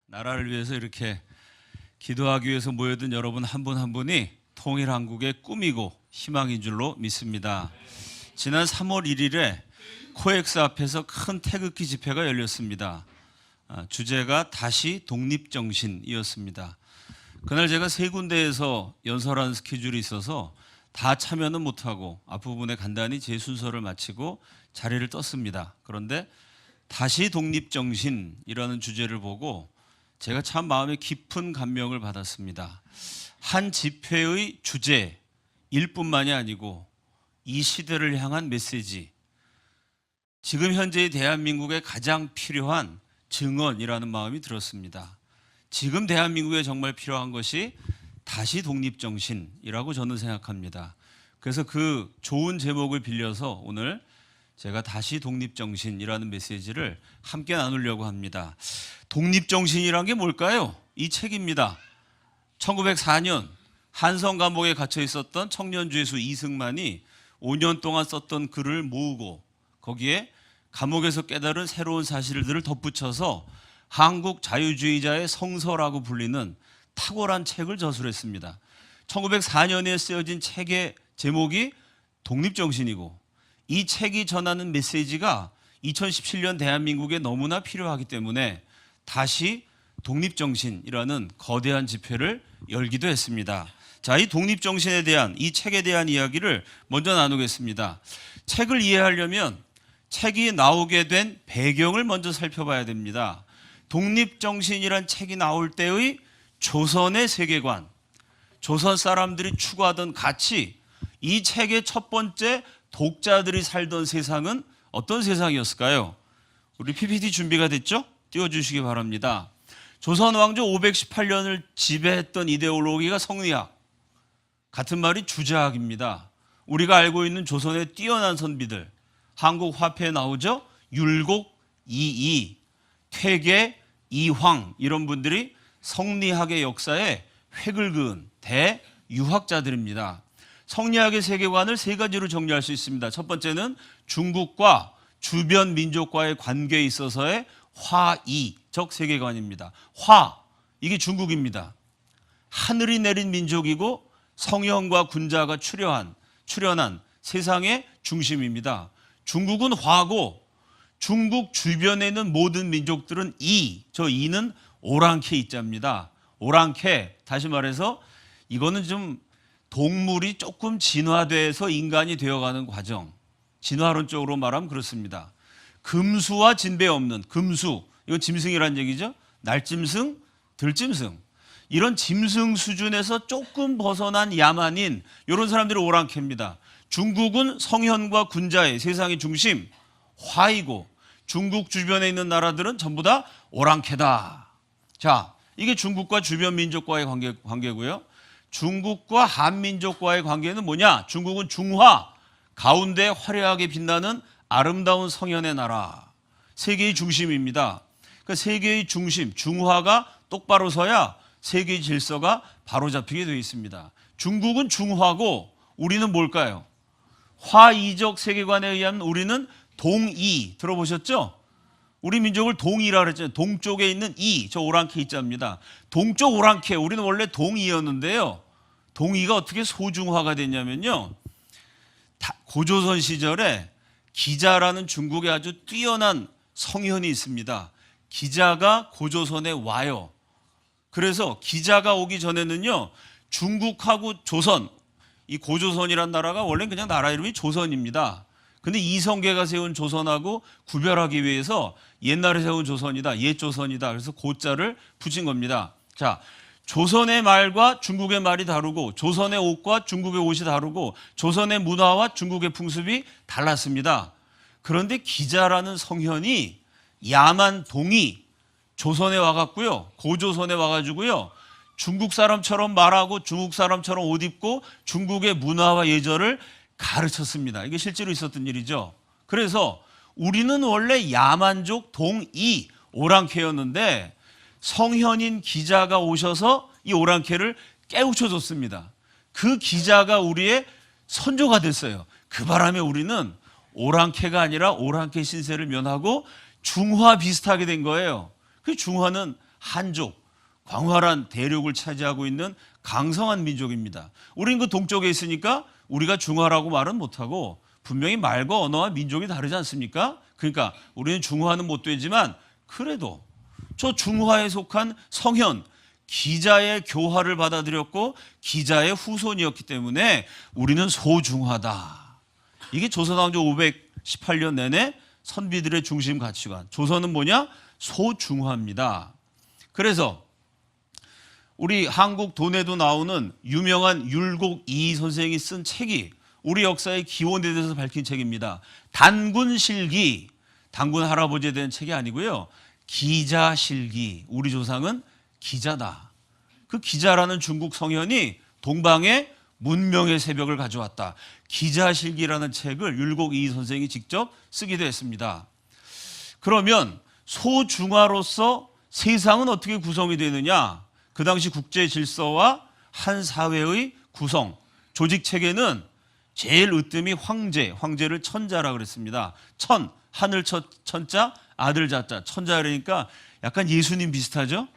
나라를 위해서 이렇게 기도하기 위해서 모여든 여러분 한 분 한 분이 통일 한국의 꿈이고 희망인 줄로 믿습니다. 지난 3월 1일에 코엑스 앞에서 큰 태극기 집회가 열렸습니다. 주제가 다시 독립정신이었습니다. 그날 제가 세 군데에서 연설하는 스케줄이 있어서 다 참여는 못하고 앞부분에 간단히 제 순서를 마치고 자리를 떴습니다. 그런데 다시 독립정신이라는 주제를 보고 제가 참 마음에 깊은 감명을 받았습니다. 한 집회의 주제일 뿐만이 아니고 이 시대를 향한 메시지, 지금 현재의 대한민국에 가장 필요한 증언이라는 마음이 들었습니다. 지금 대한민국에 정말 필요한 것이 다시 독립정신이라고 저는 생각합니다. 그래서 그 좋은 제목을 빌려서 오늘 제가 다시 독립정신이라는 메시지를 함께 나누려고 합니다. 독립정신이란 게 뭘까요? 이 책입니다. 1904년 한성 감옥에 갇혀 있었던 청년죄수 이승만이 5년 동안 썼던 글을 모으고 거기에 감옥에서 깨달은 새로운 사실들을 덧붙여서 한국 자유주의자의 성서라고 불리는 탁월한 책을 저술했습니다. 1904년에 쓰여진 책의 제목이 독립정신이고 이 책이 전하는 메시지가 2017년 대한민국에 너무나 필요하기 때문에 다시 독립정신이라는 거대한 집회를 열기도 했습니다. 자, 이 독립정신에 대한, 이 책에 대한 이야기를 먼저 나누겠습니다. 책을 이해하려면 책이 나오게 된 배경을 먼저 살펴봐야 됩니다. 독립정신이란 책이 나올 때의 조선의 세계관, 조선 사람들이 추구하던 가치, 이 책의 첫 번째 독자들이 살던 세상은 어떤 세상이었을까요? 우리 PPT 준비가 됐죠? 띄워주시기 바랍니다. 조선 왕조 518년을 지배했던 이데올로기가 성리학, 같은 말이 주자학입니다. 우리가 알고 있는 조선의 뛰어난 선비들, 한국 화폐에 나오죠? 율곡, 이이, 퇴계, 이황 이런 분들이 성리학의 역사에 획을 그은 대유학자들입니다. 성리학의 세계관을 세 가지로 정리할 수 있습니다. 첫 번째는 중국과 주변 민족과의 관계에 있어서의 화이적 세계관입니다. 화, 이게 중국입니다. 하늘이 내린 민족이고 성현과 군자가 출현한 세상의 중심입니다. 중국은 화고 중국 주변에 있는 모든 민족들은 이, 저 이는 오랑캐 이자입니다. 오랑캐, 다시 말해서 이거는 좀 동물이 조금 진화돼서 인간이 되어가는 과정, 진화론적으로 말하면 그렇습니다. 금수와 진배 없는 금수, 이건 짐승이란 얘기죠. 날짐승, 들짐승, 이런 짐승 수준에서 조금 벗어난 야만인, 이런 사람들이 오랑캐입니다. 중국은 성현과 군자의 세상의 중심 화이고 중국 주변에 있는 나라들은 전부 다 오랑캐다. 자, 이게 중국과 주변 민족과의 관계고요. 중국과 한민족과의 관계는 뭐냐? 중국은 중화, 가운데 화려하게 빛나는 아름다운 성현의 나라, 세계의 중심입니다. 그러니까 세계의 중심, 중화가 똑바로 서야 세계의 질서가 바로 잡히게 되어 있습니다. 중국은 중화고 우리는 뭘까요? 화이적 세계관에 의하면 우리는 동이, 들어보셨죠? 우리 민족을 동이라 그랬잖아요. 동쪽에 있는 이, 저 오랑캐 이자입니다. 동쪽 오랑캐, 우리는 원래 동이였는데요. 동이가 어떻게 소중화가 됐냐면요. 고조선 시절에 기자라는 중국의 아주 뛰어난 성현이 있습니다. 기자가 고조선에 와요. 그래서 기자가 오기 전에는요, 중국하고 조선, 이 고조선이란 나라가 원래 그냥 나라 이름이 조선입니다. 근데 이성계가 세운 조선하고 구별하기 위해서 옛날에 세운 조선이다, 옛 조선이다, 그래서 고자를 붙인 겁니다. 자, 조선의 말과 중국의 말이 다르고 조선의 옷과 중국의 옷이 다르고 조선의 문화와 중국의 풍습이 달랐습니다. 그런데 기자라는 성현이 야만 동이 조선에 와갔고요, 고조선에 와가지고요, 중국 사람처럼 말하고 중국 사람처럼 옷 입고 중국의 문화와 예절을 가르쳤습니다. 이게 실제로 있었던 일이죠. 그래서 우리는 원래 야만족 동이 오랑캐였는데 성현인 기자가 오셔서 이 오랑캐를 깨우쳐줬습니다. 그 기자가 우리의 선조가 됐어요. 그 바람에 우리는 오랑캐가 아니라 오랑캐 신세를 면하고 중화 비슷하게 된 거예요. 그 중화는 한족, 광활한 대륙을 차지하고 있는 강성한 민족입니다. 우리는 그 동쪽에 있으니까 우리가 중화라고 말은 못하고 분명히 말과 언어와 민족이 다르지 않습니까? 그러니까 우리는 중화는 못 되지만 그래도 저 중화에 속한 성현, 기자의 교화를 받아들였고 기자의 후손이었기 때문에 우리는 소중하다. 이게 조선왕조 518년 내내 선비들의 중심 가치관. 조선은 뭐냐? 소중화입니다. 그래서 우리 한국 돈에도 나오는 유명한 율곡 이 선생이 쓴 책이 우리 역사의 기원에 대해서 밝힌 책입니다. 단군실기, 단군 할아버지에 대한 책이 아니고요. 기자실기, 우리 조상은 기자다. 그 기자라는 중국 성현이 동방에 문명의 새벽을 가져왔다. 기자실기라는 책을 율곡 이 선생이 직접 쓰기도 했습니다. 그러면 소중화로서 세상은 어떻게 구성이 되느냐? 그 당시 국제 질서와 한 사회의 구성, 조직 체계는 제일 으뜸이 황제를 천자라 그랬습니다. 하늘 천자, 아들 자자, 천자 그러니까 약간 예수님 비슷하죠?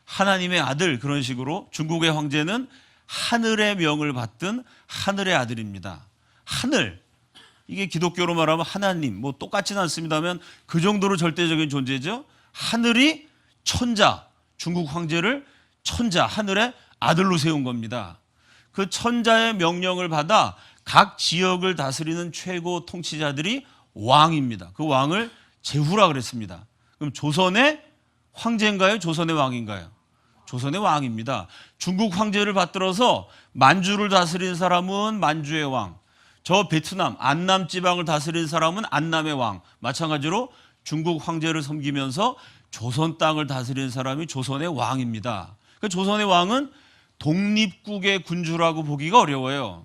하나님의 아들 그런 식으로 중국의 황제는 하늘의 명을 받든 하늘의 아들입니다. 하늘, 이게 기독교로 말하면 하나님, 뭐 똑같지는 않습니다만 그 정도로 절대적인 존재죠. 하늘이 천자, 중국 황제를 천자, 하늘의 아들로 세운 겁니다. 그 천자의 명령을 받아 각 지역을 다스리는 최고 통치자들이 왕입니다. 그 왕을 제후라 그랬습니다. 그럼 조선의 황제인가요? 조선의 왕인가요? 조선의 왕입니다. 중국 황제를 받들어서 만주를 다스리는 사람은 만주의 왕, 저 베트남 안남 지방을 다스리는 사람은 안남의 왕, 마찬가지로 중국 황제를 섬기면서 조선 땅을 다스리는 사람이 조선의 왕입니다. 그 조선의 왕은 독립국의 군주라고 보기가 어려워요.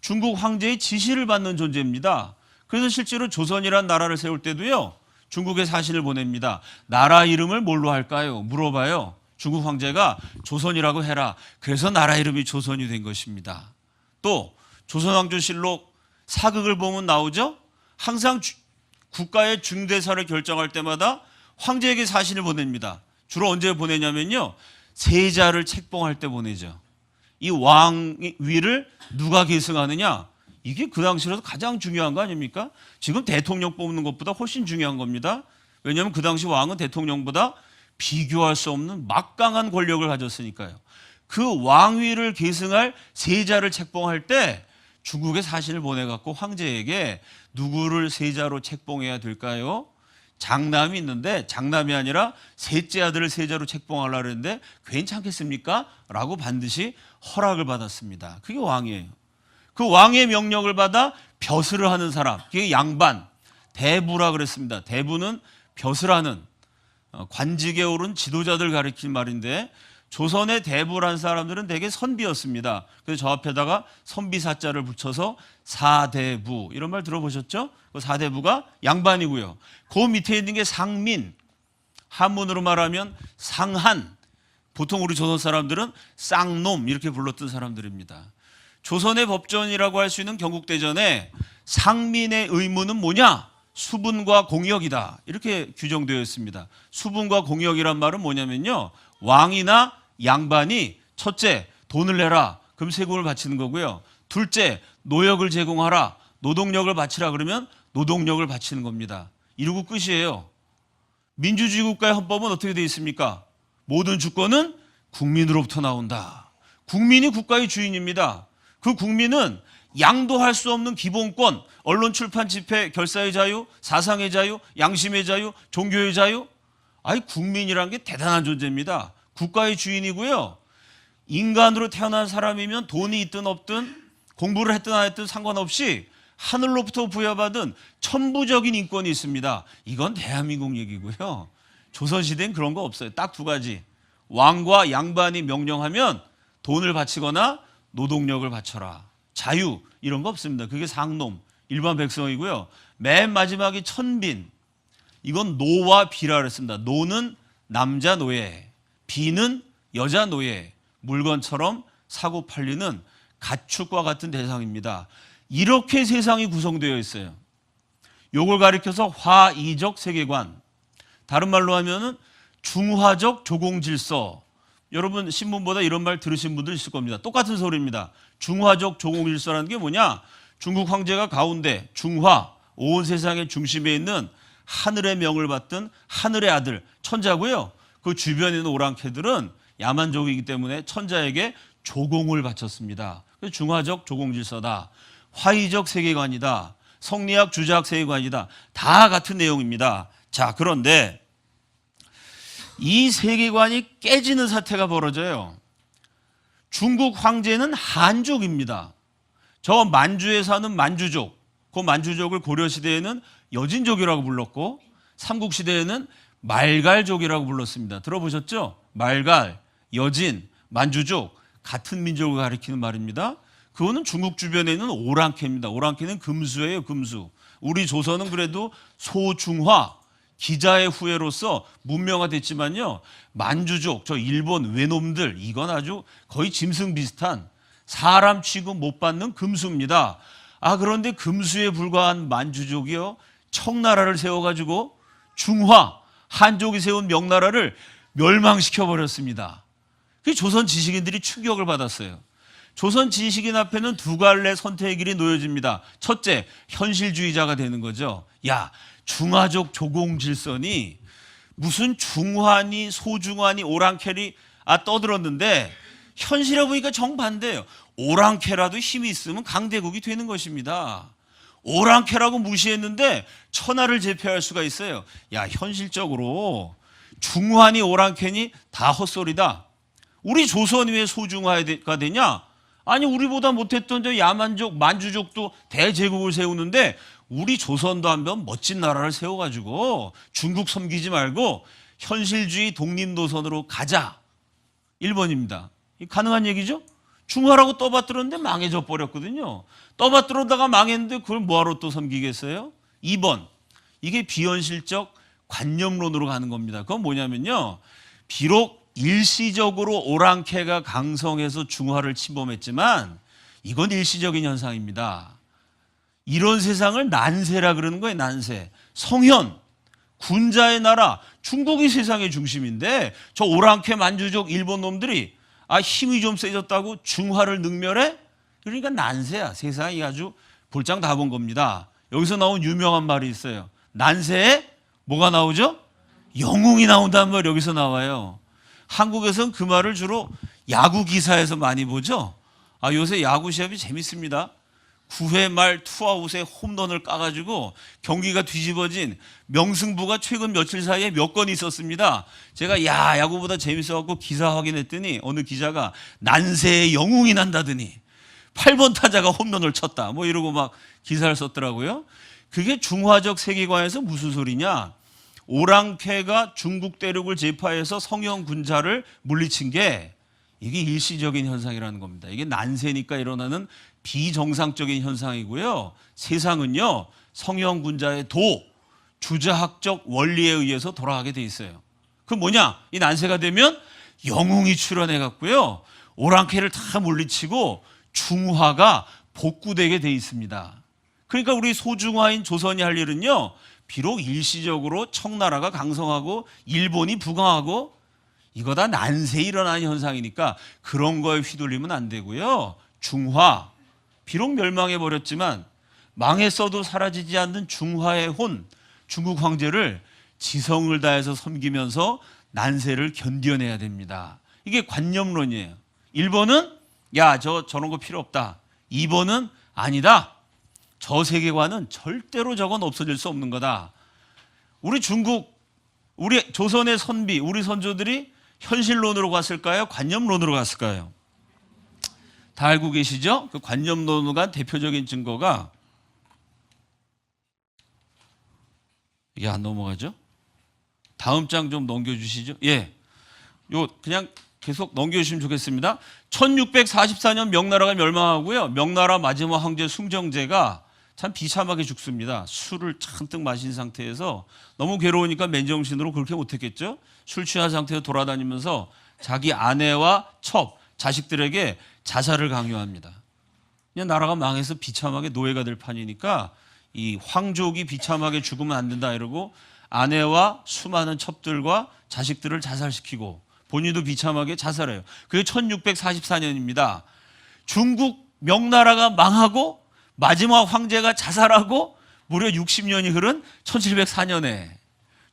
중국 황제의 지시를 받는 존재입니다. 그래서 실제로 조선이란 나라를 세울 때도요, 중국에 사신을 보냅니다. 나라 이름을 뭘로 할까요? 물어봐요. 중국 황제가 조선이라고 해라. 그래서 나라 이름이 조선이 된 것입니다. 또 조선왕조실록 사극을 보면 나오죠. 항상 국가의 중대사를 결정할 때마다 황제에게 사신을 보냅니다. 주로 언제 보내냐면요, 세자를 책봉할 때 보내죠. 이 왕위를 누가 계승하느냐? 이게 그 당시라도 가장 중요한 거 아닙니까? 지금 대통령 뽑는 것보다 훨씬 중요한 겁니다. 왜냐하면 그 당시 왕은 대통령보다 비교할 수 없는 막강한 권력을 가졌으니까요. 그 왕위를 계승할 세자를 책봉할 때 중국에 사신을 보내갖고 황제에게 누구를 세자로 책봉해야 될까요? 장남이 있는데 장남이 아니라 셋째 아들을 세자로 책봉하려고 했는데 괜찮겠습니까? 라고 반드시 허락을 받았습니다. 그게 왕이에요. 그 왕의 명령을 받아 벼슬을 하는 사람, 그게 양반, 대부라 그랬습니다. 대부는 벼슬하는 관직에 오른 지도자들 가리킨 말인데 조선의 대부란 사람들은 대개 선비였습니다. 그래서 저 앞에다가 선비사자를 붙여서 사대부 이런 말 들어보셨죠? 그 사대부가 양반이고요. 그 밑에 있는 게 상민, 한문으로 말하면 상한, 보통 우리 조선 사람들은 쌍놈 이렇게 불렀던 사람들입니다. 조선의 법전이라고 할 수 있는 경국대전에 상민의 의무는 뭐냐? 수분과 공역이다. 이렇게 규정되어 있습니다. 수분과 공역이란 말은 뭐냐면요, 왕이나 양반이 첫째 돈을 내라, 그럼 세금을 바치는 거고요. 둘째 노역을 제공하라, 노동력을 바치라 그러면 노동력을 바치는 겁니다. 이러고 끝이에요. 민주주의 국가의 헌법은 어떻게 되어 있습니까? 모든 주권은 국민으로부터 나온다. 국민이 국가의 주인입니다. 그 국민은 양도할 수 없는 기본권, 언론 출판 집회, 결사의 자유, 사상의 자유, 양심의 자유, 종교의 자유, 국민이란 게 대단한 존재입니다. 국가의 주인이고요. 인간으로 태어난 사람이면 돈이 있든 없든 공부를 했든 안 했든 상관없이 하늘로부터 부여받은 천부적인 인권이 있습니다. 이건 대한민국 얘기고요. 조선시대엔 그런 거 없어요. 딱 두 가지. 왕과 양반이 명령하면 돈을 바치거나 노동력을 바쳐라. 자유 이런 거 없습니다. 그게 상놈, 일반 백성이고요. 맨 마지막이 천빈. 이건 노와 비라 그랬습니다. 노는 남자 노예, 비는 여자 노예. 물건처럼 사고 팔리는 가축과 같은 대상입니다. 이렇게 세상이 구성되어 있어요. 요걸 가리켜서 화이적 세계관. 다른 말로 하면은 중화적 조공질서. 여러분 신문보다 이런 말 들으신 분들 있을 겁니다. 똑같은 소리입니다. 중화적 조공질서라는 게 뭐냐? 중국 황제가 가운데 중화, 온 세상의 중심에 있는 하늘의 명을 받던 하늘의 아들 천자고요. 그 주변에 있는 오랑캐들은 야만족이기 때문에 천자에게 조공을 바쳤습니다. 그래서 중화적 조공질서다. 화의적 세계관이다. 성리학 주자학 세계관이다. 다 같은 내용입니다. 자, 그런데 이 세계관이 깨지는 사태가 벌어져요. 중국 황제는 한족입니다. 저 만주에 사는 만주족, 그 만주족을 고려시대에는 여진족이라고 불렀고 삼국시대에는 말갈족이라고 불렀습니다. 들어보셨죠? 말갈, 여진, 만주족 같은 민족을 가리키는 말입니다. 그거는 중국 주변에 있는 오랑캐입니다. 오랑캐는 금수예요, 금수. 우리 조선은 그래도 소중화, 기자의 후예로서 문명화됐지만요. 만주족, 저 일본 외놈들 이건 아주 거의 짐승 비슷한 사람 취급 못 받는 금수입니다. 아, 그런데 금수에 불과한 만주족이요. 청나라를 세워가지고 중화, 한족이 세운 명나라를 멸망시켜버렸습니다. 그 조선 지식인들이 충격을 받았어요. 조선 지식인 앞에는 두 갈래 선택의 길이 놓여집니다. 첫째, 현실주의자가 되는 거죠. 야, 중화적 조공질서니 무슨 중화니 소중화니 오랑캐리 떠들었는데 현실에 보니까 정반대예요. 오랑캐라도 힘이 있으면 강대국이 되는 것입니다. 오랑캐라고 무시했는데 천하를 제패할 수가 있어요. 야, 현실적으로 중화니 오랑캐니 다 헛소리다. 우리 조선이 왜 소중화가 되냐? 아니, 우리보다 못했던 저 야만족, 만주족도 대제국을 세우는데 우리 조선도 한번 멋진 나라를 세워가지고 중국 섬기지 말고 현실주의 독립노선으로 가자. 1번입니다. 가능한 얘기죠? 중화라고 떠받들었는데 망해져 버렸거든요. 떠받들었다가 망했는데 그걸 뭐하러 또 섬기겠어요? 2번, 이게 비현실적 관념론으로 가는 겁니다. 그건 뭐냐면요, 비록 일시적으로 오랑캐가 강성해서 중화를 침범했지만 이건 일시적인 현상입니다. 이런 세상을 난세라 그러는 거예요. 난세. 성현, 군자의 나라, 중국이 세상의 중심인데 저 오랑캐 만주족 일본 놈들이 힘이 좀 세졌다고 중화를 능멸해? 그러니까 난세야. 세상이 아주 볼장 다 본 겁니다. 여기서 나온 유명한 말이 있어요. 난세에 뭐가 나오죠? 영웅이 나온다는 말 여기서 나와요. 한국에서는 그 말을 주로 야구 기사에서 많이 보죠. 요새 야구 시합이 재밌습니다. 9회 말 투아웃에 홈런을 까가지고 경기가 뒤집어진 명승부가 최근 며칠 사이에 몇 건 있었습니다. 제가 야구보다 재밌어갖고 기사 확인했더니 어느 기자가 난세의 영웅이 난다더니 8번 타자가 홈런을 쳤다 뭐 이러고 막 기사를 썼더라고요. 그게 중화적 세계관에서 무슨 소리냐? 오랑캐가 중국 대륙을 제파해서 성형 군자를 물리친 게 이게 일시적인 현상이라는 겁니다. 이게 난세니까 일어나는 비정상적인 현상이고요. 세상은요, 성형 군자의 주자학적 원리에 의해서 돌아가게 돼 있어요. 그 뭐냐? 이 난세가 되면 영웅이 출현해 갖고요, 오랑캐를 다 물리치고 중화가 복구되게 돼 있습니다. 그러니까 우리 소중화인 조선이 할 일은요, 비록 일시적으로 청나라가 강성하고 일본이 부강하고 이거 다 난세에 일어나는 현상이니까 그런 거에 휘둘리면 안 되고요. 중화, 비록 멸망해버렸지만 망했어도 사라지지 않는 중화의 혼, 중국 황제를 지성을 다해서 섬기면서 난세를 견뎌내야 됩니다. 이게 관념론이에요. 1번은 저런 거 필요 없다. 2번은 아니다. 저 세계관은 절대로 저건 없어질 수 없는 거다. 우리 조선의 선비, 우리 선조들이 현실론으로 갔을까요? 관념론으로 갔을까요? 다 알고 계시죠? 그 관념론으로 간 대표적인 증거가 이게 안 넘어가죠? 다음 장 좀 넘겨주시죠. 그냥 계속 넘겨주시면 좋겠습니다. 1644년 명나라가 멸망하고요. 명나라 마지막 황제 숭정제가 참 비참하게 죽습니다. 술을 잔뜩 마신 상태에서 너무 괴로우니까 맨정신으로 그렇게 못했겠죠. 술 취한 상태에서 돌아다니면서 자기 아내와 자식들에게 자살을 강요합니다. 그냥 나라가 망해서 비참하게 노예가 될 판이니까 이 황족이 비참하게 죽으면 안 된다 이러고 아내와 수많은 첩들과 자식들을 자살시키고 본인도 비참하게 자살해요. 그게 1644년입니다. 중국 명나라가 망하고 마지막 황제가 자살하고 무려 60년이 흐른 1704년에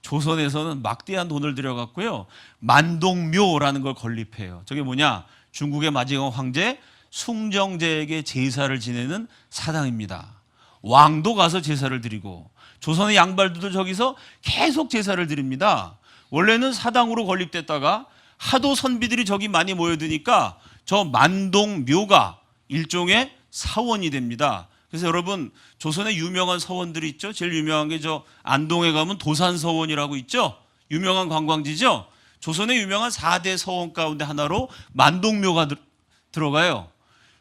조선에서는 막대한 돈을 들여갖고요, 만동묘라는 걸 건립해요. 저게 뭐냐? 중국의 마지막 황제 숭정제에게 제사를 지내는 사당입니다. 왕도 가서 제사를 드리고 조선의 양발들도 저기서 계속 제사를 드립니다. 원래는 사당으로 건립됐다가 하도 선비들이 저기 많이 모여드니까 저 만동묘가 일종의 사원이 됩니다. 그래서 여러분, 조선의 유명한 서원들이 있죠. 제일 유명한 게 저 안동에 가면 도산서원이라고 있죠. 유명한 관광지죠. 조선의 유명한 4대 서원 가운데 하나로 만동묘가 들어가요.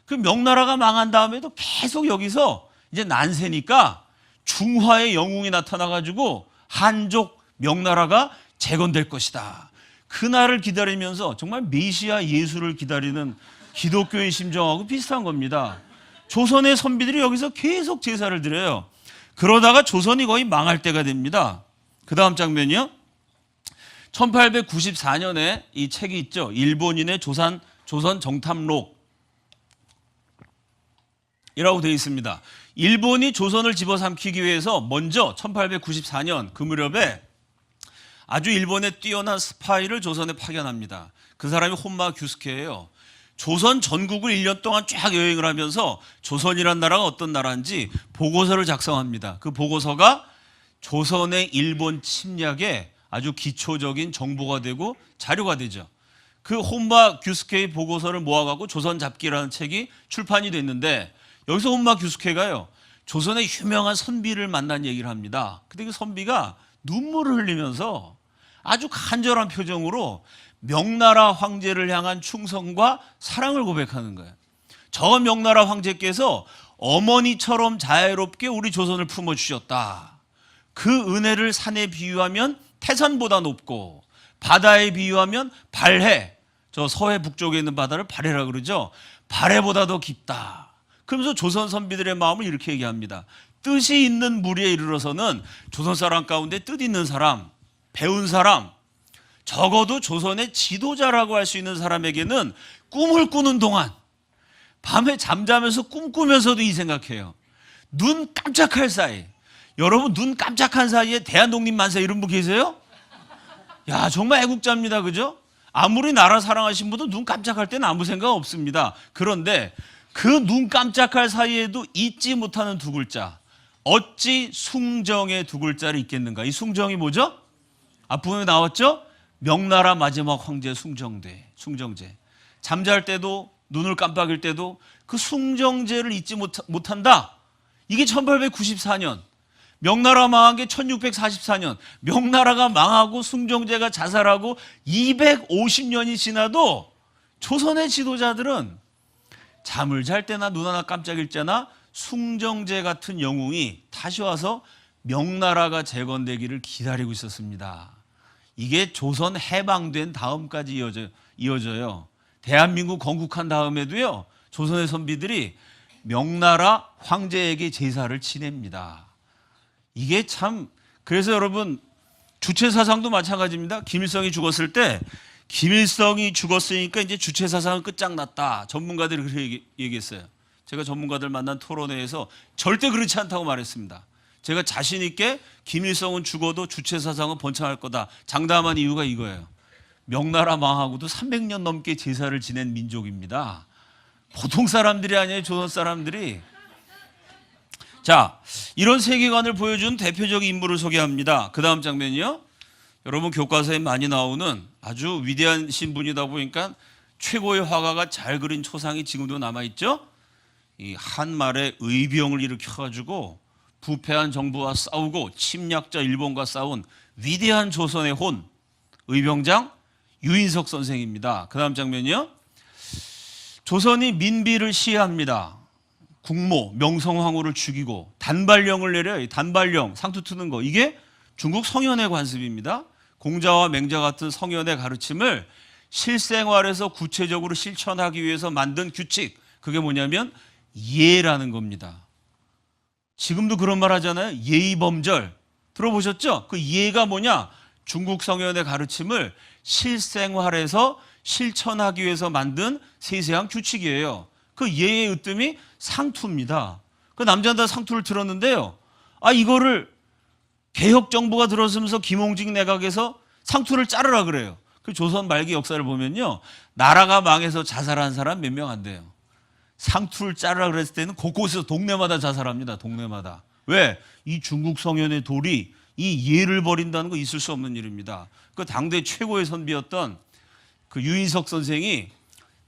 그 명나라가 망한 다음에도 계속 여기서 이제 난세니까 중화의 영웅이 나타나가지고 한족 명나라가 재건될 것이다. 그날을 기다리면서 정말 메시아 예수를 기다리는 기독교의 심정하고 비슷한 겁니다. 조선의 선비들이 여기서 계속 제사를 드려요. 그러다가 조선이 거의 망할 때가 됩니다. 그 다음 장면이요. 1894년에 이 책이 있죠. 일본인의 조선 정탐록 이라고 되어 있습니다. 일본이 조선을 집어삼키기 위해서 먼저 1894년 그 무렵에 아주 일본의 뛰어난 스파이를 조선에 파견합니다. 그 사람이 혼마 규스케예요. 조선 전국을 1년 동안 쫙 여행을 하면서 조선이란 나라가 어떤 나라인지 보고서를 작성합니다. 그 보고서가 조선의 일본 침략에 아주 기초적인 정보가 되고 자료가 되죠. 그 혼마 규스케의 보고서를 모아가지고 조선 잡기라는 책이 출판이 됐는데, 여기서 혼마 규스케가요, 조선의 유명한 선비를 만난 얘기를 합니다. 근데 그 선비가 눈물을 흘리면서 아주 간절한 표정으로 명나라 황제를 향한 충성과 사랑을 고백하는 거예요. 저 명나라 황제께서 어머니처럼 자애롭게 우리 조선을 품어주셨다. 그 은혜를 산에 비유하면 태산보다 높고, 바다에 비유하면 발해, 저 서해 북쪽에 있는 바다를 발해라 그러죠. 발해보다 더 깊다. 그러면서 조선 선비들의 마음을 이렇게 얘기합니다. 뜻이 있는 무리에 이르러서는 조선 사람 가운데 뜻 있는 사람, 배운 사람, 적어도 조선의 지도자라고 할 수 있는 사람에게는 꿈을 꾸는 동안 밤에 잠자면서 꿈꾸면서도 이 생각해요. 눈 깜짝할 사이, 여러분 눈 깜짝한 사이에 대한독립만세 이런 분 계세요? 야, 정말 애국자입니다. 그죠? 아무리 나라 사랑하신 분도 눈 깜짝할 때는 아무 생각 없습니다. 그런데 그 눈 깜짝할 사이에도 잊지 못하는 두 글자, 어찌 숭정의 두 글자를 잊겠는가. 이 숭정이 뭐죠? 앞부분에 나왔죠? 명나라 마지막 황제 숭정제. 잠잘 때도 눈을 깜빡일 때도 그 숭정제를 잊지 못한다. 이게 1894년. 명나라 망한 게 1644년. 명나라가 망하고 숭정제가 자살하고 250년이 지나도 조선의 지도자들은 잠을 잘 때나 눈 하나 깜짝일 때나 숭정제 같은 영웅이 다시 와서 명나라가 재건되기를 기다리고 있었습니다. 이게 조선 해방된 다음까지 이어져요. 대한민국 건국한 다음에도요, 조선의 선비들이 명나라 황제에게 제사를 지냅니다. 이게 참, 그래서 여러분 주체사상도 마찬가지입니다. 김일성이 죽었을 때, 김일성이 죽었으니까 이제 주체사상은 끝장났다. 전문가들이 그렇게 얘기했어요. 제가 전문가들 만난 토론회에서 절대 그렇지 않다고 말했습니다. 제가 자신 있게 김일성은 죽어도 주체사상은 번창할 거다 장담한 이유가 이거예요. 명나라 망하고도 300년 넘게 제사를 지낸 민족입니다. 보통 사람들이 아니에요. 조선 사람들이. 자, 이런 세계관을 보여준 대표적인 인물을 소개합니다. 그 다음 장면이요. 여러분 교과서에 많이 나오는 아주 위대한 신분이다 보니까 최고의 화가가 잘 그린 초상이 지금도 남아있죠. 이 한말의 의병을 일으켜가지고 부패한 정부와 싸우고 침략자 일본과 싸운 위대한 조선의 혼, 의병장 유인석 선생입니다. 그 다음 장면이요. 조선이 민비를 시해합니다. 국모 명성황후를 죽이고 단발령을 내려요. 단발령, 상투 트는 거, 이게 중국 성현의 관습입니다. 공자와 맹자 같은 성현의 가르침을 실생활에서 구체적으로 실천하기 위해서 만든 규칙, 그게 뭐냐면 예라는 겁니다. 지금도 그런 말 하잖아요. 예의범절 들어보셨죠? 그 예가 뭐냐? 중국 성현의 가르침을 실생활에서 실천하기 위해서 만든 세세한 규칙이에요. 그 예의 으뜸이 상투입니다. 그 남자는 다 상투를 들었는데요. 이거를 개혁 정부가 들어서면서 김홍직 내각에서 상투를 자르라 그래요. 그 조선 말기 역사를 보면요, 나라가 망해서 자살한 사람 몇 명 안 돼요. 상투를 자르라 그랬을 때는 곳곳에서 동네마다 자살합니다. 동네마다. 왜? 이 중국 성현의 돌이 이 예를 버린다는 거 있을 수 없는 일입니다. 그 당대 최고의 선비였던 그 유인석 선생이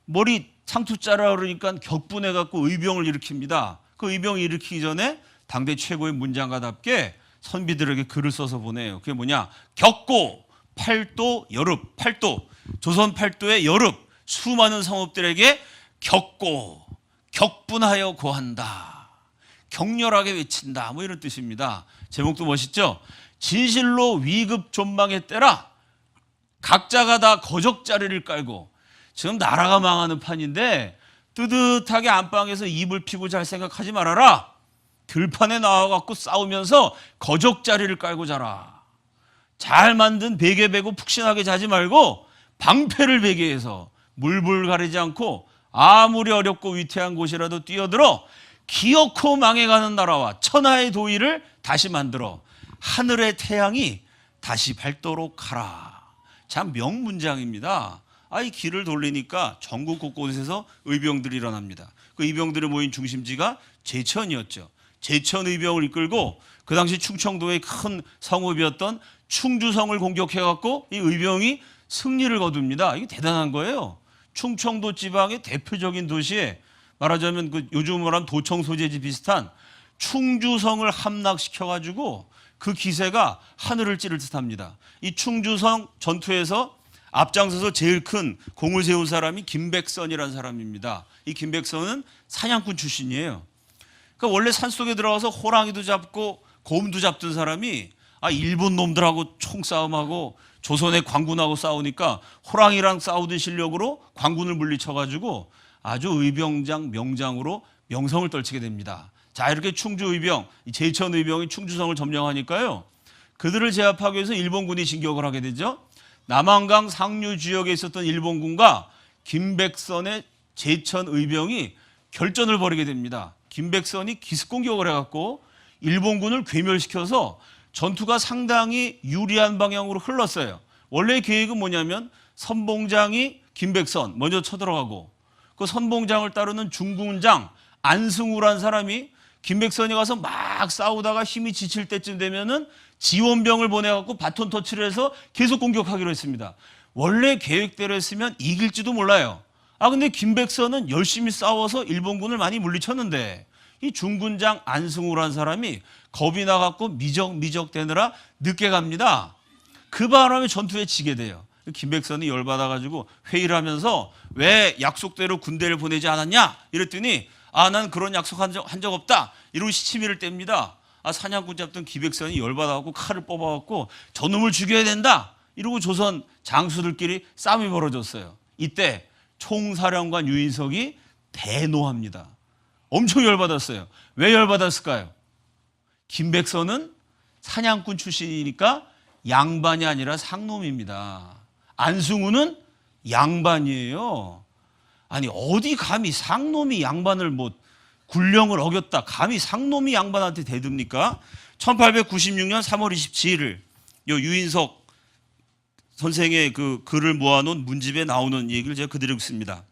머리 상투 자르라 그러니까 격분해 갖고 의병을 일으킵니다. 그 의병을 일으키기 전에 당대 최고의 문장가답게 선비들에게 글을 써서 보내요. 그게 뭐냐? 격고 팔도 여릅. 팔도, 조선 팔도의 여릅, 수많은 성읍들에게 격고, 격분하여 고한다, 격렬하게 외친다, 뭐 이런 뜻입니다. 제목도 멋있죠? 진실로 위급 존망의 때라 각자가 다 거적자리를 깔고, 지금 나라가 망하는 판인데 뜨뜻하게 안방에서 이불 피고 잘 생각하지 말아라. 들판에 나와갖고 싸우면서 거적자리를 깔고 자라. 잘 만든 베개 베고 푹신하게 자지 말고 방패를 베개에서 물불 가리지 않고 아무리 어렵고 위태한 곳이라도 뛰어들어 기어코 망해가는 나라와 천하의 도의를 다시 만들어 하늘의 태양이 다시 밝도록 하라. 참 명문장입니다. 이 길을 돌리니까 전국 곳곳에서 의병들이 일어납니다. 그 의병들이 모인 중심지가 제천이었죠. 제천 의병을 이끌고 그 당시 충청도의 큰 성읍이었던 충주성을 공격해갖고 이 의병이 승리를 거둡니다. 이게 대단한 거예요. 충청도 지방의 대표적인 도시에 말하자면 그 요즘 말하면 도청 소재지 비슷한 충주성을 함락시켜가지고 그 기세가 하늘을 찌를 듯합니다. 이 충주성 전투에서 앞장서서 제일 큰 공을 세운 사람이 김백선이라는 사람입니다. 이 김백선은 사냥꾼 출신이에요. 그러니까 원래 산속에 들어가서 호랑이도 잡고 곰도 잡던 사람이 일본 놈들하고 총싸움하고 조선의 광군하고 싸우니까 호랑이랑 싸우던 실력으로 광군을 물리쳐가지고 아주 의병장 명장으로 명성을 떨치게 됩니다. 자, 이렇게 충주 의병, 제천 의병이 충주성을 점령하니까요, 그들을 제압하기 위해서 일본군이 진격을 하게 되죠. 남한강 상류 지역에 있었던 일본군과 김백선의 제천 의병이 결전을 벌이게 됩니다. 김백선이 기습 공격을 해갖고 일본군을 괴멸시켜서 전투가 상당히 유리한 방향으로 흘렀어요. 원래 계획은 뭐냐면 선봉장이 김백선 먼저 쳐들어가고 그 선봉장을 따르는 중군장 안승우라는 사람이 김백선이 가서 막 싸우다가 힘이 지칠 때쯤 되면은 지원병을 보내갖고 바톤 터치를 해서 계속 공격하기로 했습니다. 원래 계획대로 했으면 이길지도 몰라요. 근데 김백선은 열심히 싸워서 일본군을 많이 물리쳤는데 이 중군장 안승우라는 사람이 겁이 나갖고 미적미적 되느라 늦게 갑니다. 그 바람에 전투에 지게 돼요. 김백선이 열받아가지고 회의를 하면서 왜 약속대로 군대를 보내지 않았냐 이랬더니 난 그런 약속 한 적 없다 이러고 시치미를 뗍니다. 사냥꾼 잡던 김백선이 열받아갖고 칼을 뽑아갖고 저놈을 죽여야 된다 이러고 조선 장수들끼리 싸움이 벌어졌어요. 이때 총사령관 유인석이 대노합니다. 엄청 열받았어요. 왜 열받았을까요? 김백선은 사냥꾼 출신이니까 양반이 아니라 상놈입니다. 안승우는 양반이에요. 어디 감히 상놈이 양반을 군령을 어겼다, 감히 상놈이 양반한테 대듭니까? 1896년 3월 27일 유인석 선생의 그 글을 모아놓은 문집에 나오는 얘기를 제가 그대로 읽습니다.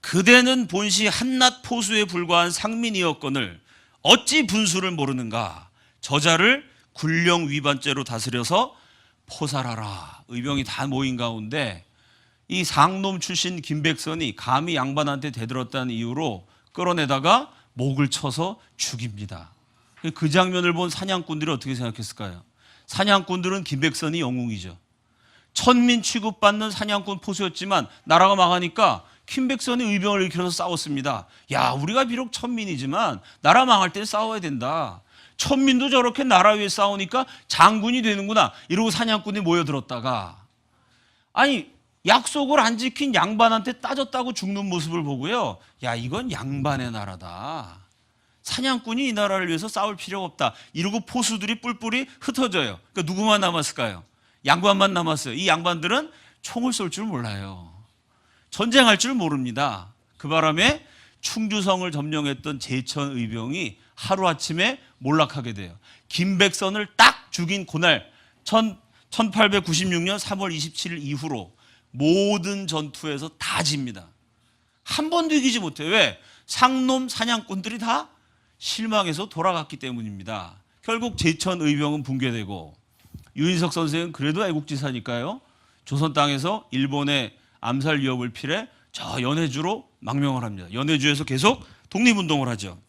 그대는 본시 한낱 포수에 불과한 상민이었거늘 어찌 분수를 모르는가. 저자를 군령 위반죄로 다스려서 포살하라. 의병이 다 모인 가운데 이 상놈 출신 김백선이 감히 양반한테 대들었다는 이유로 끌어내다가 목을 쳐서 죽입니다. 그 장면을 본 사냥꾼들이 어떻게 생각했을까요? 사냥꾼들은 김백선이 영웅이죠. 천민 취급받는 사냥꾼 포수였지만 나라가 망하니까 김백선이 의병을 일으켜서 싸웠습니다. 우리가 비록 천민이지만 나라 망할 때 싸워야 된다. 천민도 저렇게 나라 위에 싸우니까 장군이 되는구나 이러고 사냥꾼이 모여들었다가 약속을 안 지킨 양반한테 따졌다고 죽는 모습을 보고요, 이건 양반의 나라다. 사냥꾼이 이 나라를 위해서 싸울 필요가 없다 이러고 포수들이 뿔뿔이 흩어져요. 그러니까 누구만 남았을까요? 양반만 남았어요. 이 양반들은 총을 쏠 줄 몰라요. 전쟁할 줄 모릅니다. 그 바람에 충주성을 점령했던 제천 의병이 하루아침에 몰락하게 돼요. 김백선을 딱 죽인 그날 1896년 3월 27일 이후로 모든 전투에서 다 집니다. 한 번도 이기지 못해요. 왜? 상놈 사냥꾼들이 다 실망해서 돌아갔기 때문입니다. 결국 제천 의병은 붕괴되고 유인석 선생은 그래도 애국지사니까요. 조선 땅에서 일본의 암살 위협을 피해 저 연해주로 망명을 합니다. 연해주에서 계속 독립운동을 하죠.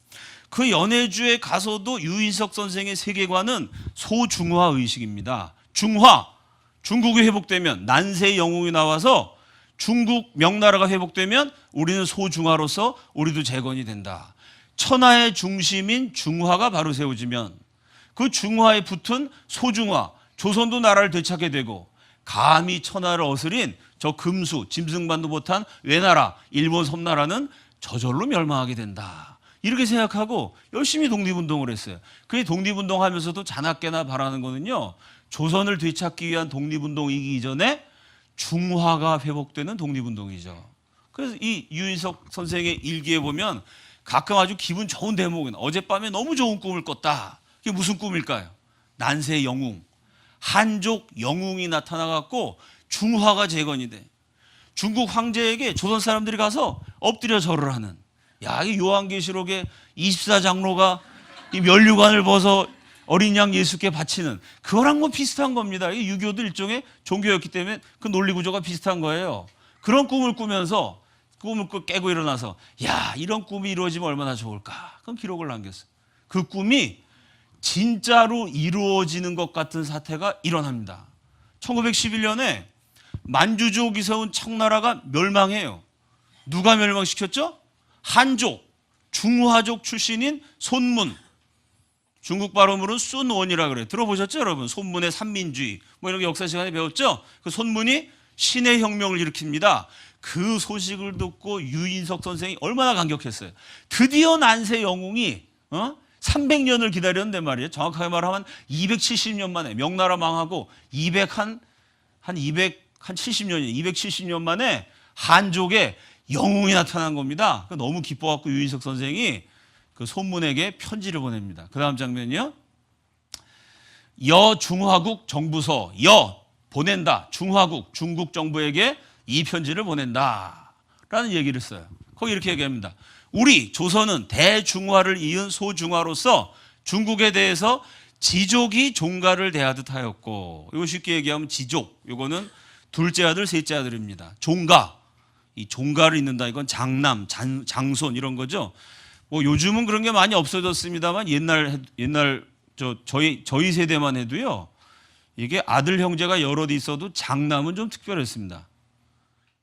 그 연해주에 가서도 유인석 선생의 세계관은 소중화 의식입니다. 중화, 중국이 회복되면 난세의 영웅이 나와서 중국 명나라가 회복되면 우리는 소중화로서 우리도 재건이 된다. 천하의 중심인 중화가 바로 세워지면 그 중화에 붙은 소중화, 조선도 나라를 되찾게 되고 감히 천하를 어스린 저 금수, 짐승만도 못한 외나라, 일본 섬나라는 저절로 멸망하게 된다. 이렇게 생각하고 열심히 독립운동을 했어요. 그 독립운동하면서도 자나깨나 바라는 거는요. 조선을 되찾기 위한 독립운동이기 이전에 중화가 회복되는 독립운동이죠. 그래서 이 유인석 선생의 일기에 보면 가끔 아주 기분 좋은 대목은 어젯밤에 너무 좋은 꿈을 꿨다. 그게 무슨 꿈일까요? 난세 영웅. 한족 영웅이 나타나갖고 중화가 재건이 돼. 중국 황제에게 조선 사람들이 가서 엎드려 절을 하는. 야, 이 요한계시록에 24장로가 이 면류관을 벗어 어린 양 예수께 바치는 그거랑 뭐 비슷한 겁니다. 이 유교도 일종의 종교였기 때문에 그 논리 구조가 비슷한 거예요. 그런 꿈을 꾸면서 꿈을 깨고 일어나서 야, 이런 꿈이 이루어지면 얼마나 좋을까. 그런 기록을 남겼어요. 그 꿈이 진짜로 이루어지는 것 같은 사태가 일어납니다. 1911년에 만주족이 세운 청나라가 멸망해요. 누가 멸망시켰죠? 한족, 중화족 출신인 손문. 중국 발음으로는 순원이라 그래요. 들어보셨죠, 여러분? 손문의 삼민주의. 뭐 이런 거 역사 시간에 배웠죠? 그 손문이 신의 혁명을 일으킵니다. 그 소식을 듣고 유인석 선생이 얼마나 감격했어요. 드디어 난세 영웅이 300년을 기다렸는데 말이에요. 정확하게 말하면 270년 만에 명나라 망하고 270년 만에 한족의 영웅이 나타난 겁니다. 너무 기뻐갖고 유인석 선생이 그 손문에게 편지를 보냅니다. 그 다음 장면이요. 여중화국 정부서 보낸다. 중화국 중국 정부에게 이 편지를 보낸다. 라는 얘기를 써요. 거기 이렇게 얘기합니다. 우리 조선은 대중화를 이은 소중화로서 중국에 대해서 지족이 종가를 대하듯 하였고, 이거 쉽게 얘기하면 지족, 이거는 둘째 아들, 셋째 아들입니다. 종가, 이 종가를 잇는다. 이건 장남, 장손 이런 거죠. 뭐 요즘은 그런 게 많이 없어졌습니다만 옛날 저희 세대만 해도요. 이게 아들 형제가 여럿 있어도 장남은 좀 특별했습니다.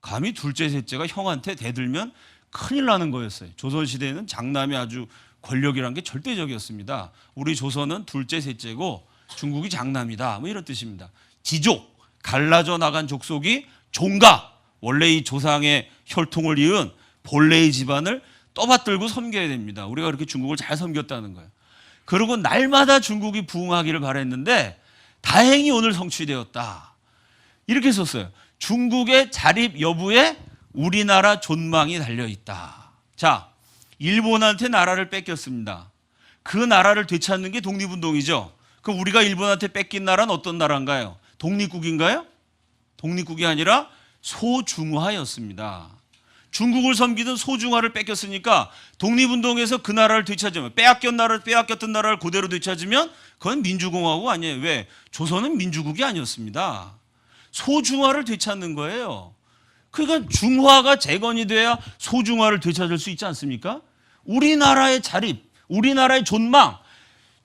감히 둘째, 셋째가 형한테 대들면 큰일 나는 거였어요. 조선시대에는 장남이 아주 권력이란 게 절대적이었습니다. 우리 조선은 둘째, 셋째고 중국이 장남이다. 뭐 이런 뜻입니다. 지족, 갈라져 나간 족속이 종가, 원래 이 조상의 혈통을 이은 본래의 집안을 떠받들고 섬겨야 됩니다. 우리가 그렇게 중국을 잘 섬겼다는 거예요. 그리고 날마다 중국이 부흥하기를 바랬는데 다행히 오늘 성취되었다. 이렇게 썼어요. 중국의 자립 여부에 우리나라 존망이 달려있다. 자, 일본한테 나라를 뺏겼습니다. 그 나라를 되찾는 게 독립운동이죠. 그럼 우리가 일본한테 뺏긴 나라는 어떤 나라인가요? 독립국인가요? 독립국이 아니라 소중화였습니다. 중국을 섬기던 소중화를 뺏겼으니까 독립운동에서 그 나라를 되찾으면 빼앗겼던 나라를 그대로 되찾으면 그건 민주공화국 아니에요. 왜? 조선은 민주국이 아니었습니다. 소중화를 되찾는 거예요. 그러니까 중화가 재건이 돼야 소중화를 되찾을 수 있지 않습니까? 우리나라의 자립, 우리나라의 존망,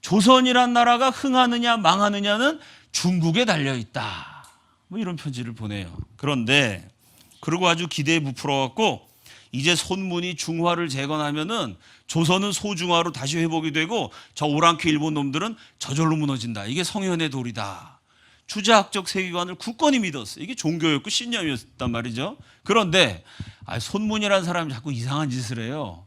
조선이란 나라가 흥하느냐 망하느냐는 중국에 달려있다. 뭐 이런 편지를 보내요. 그런데 그리고 아주 기대에 부풀어갖고 이제 손문이 중화를 재건하면은 조선은 소중화로 다시 회복이 되고 저 오랑캐 일본 놈들은 저절로 무너진다. 이게 성현의 도리다. 주자학적 세계관을 굳건히 믿었어요. 이게 종교였고 신념이었단 말이죠. 그런데 손문이라는 사람이 자꾸 이상한 짓을 해요.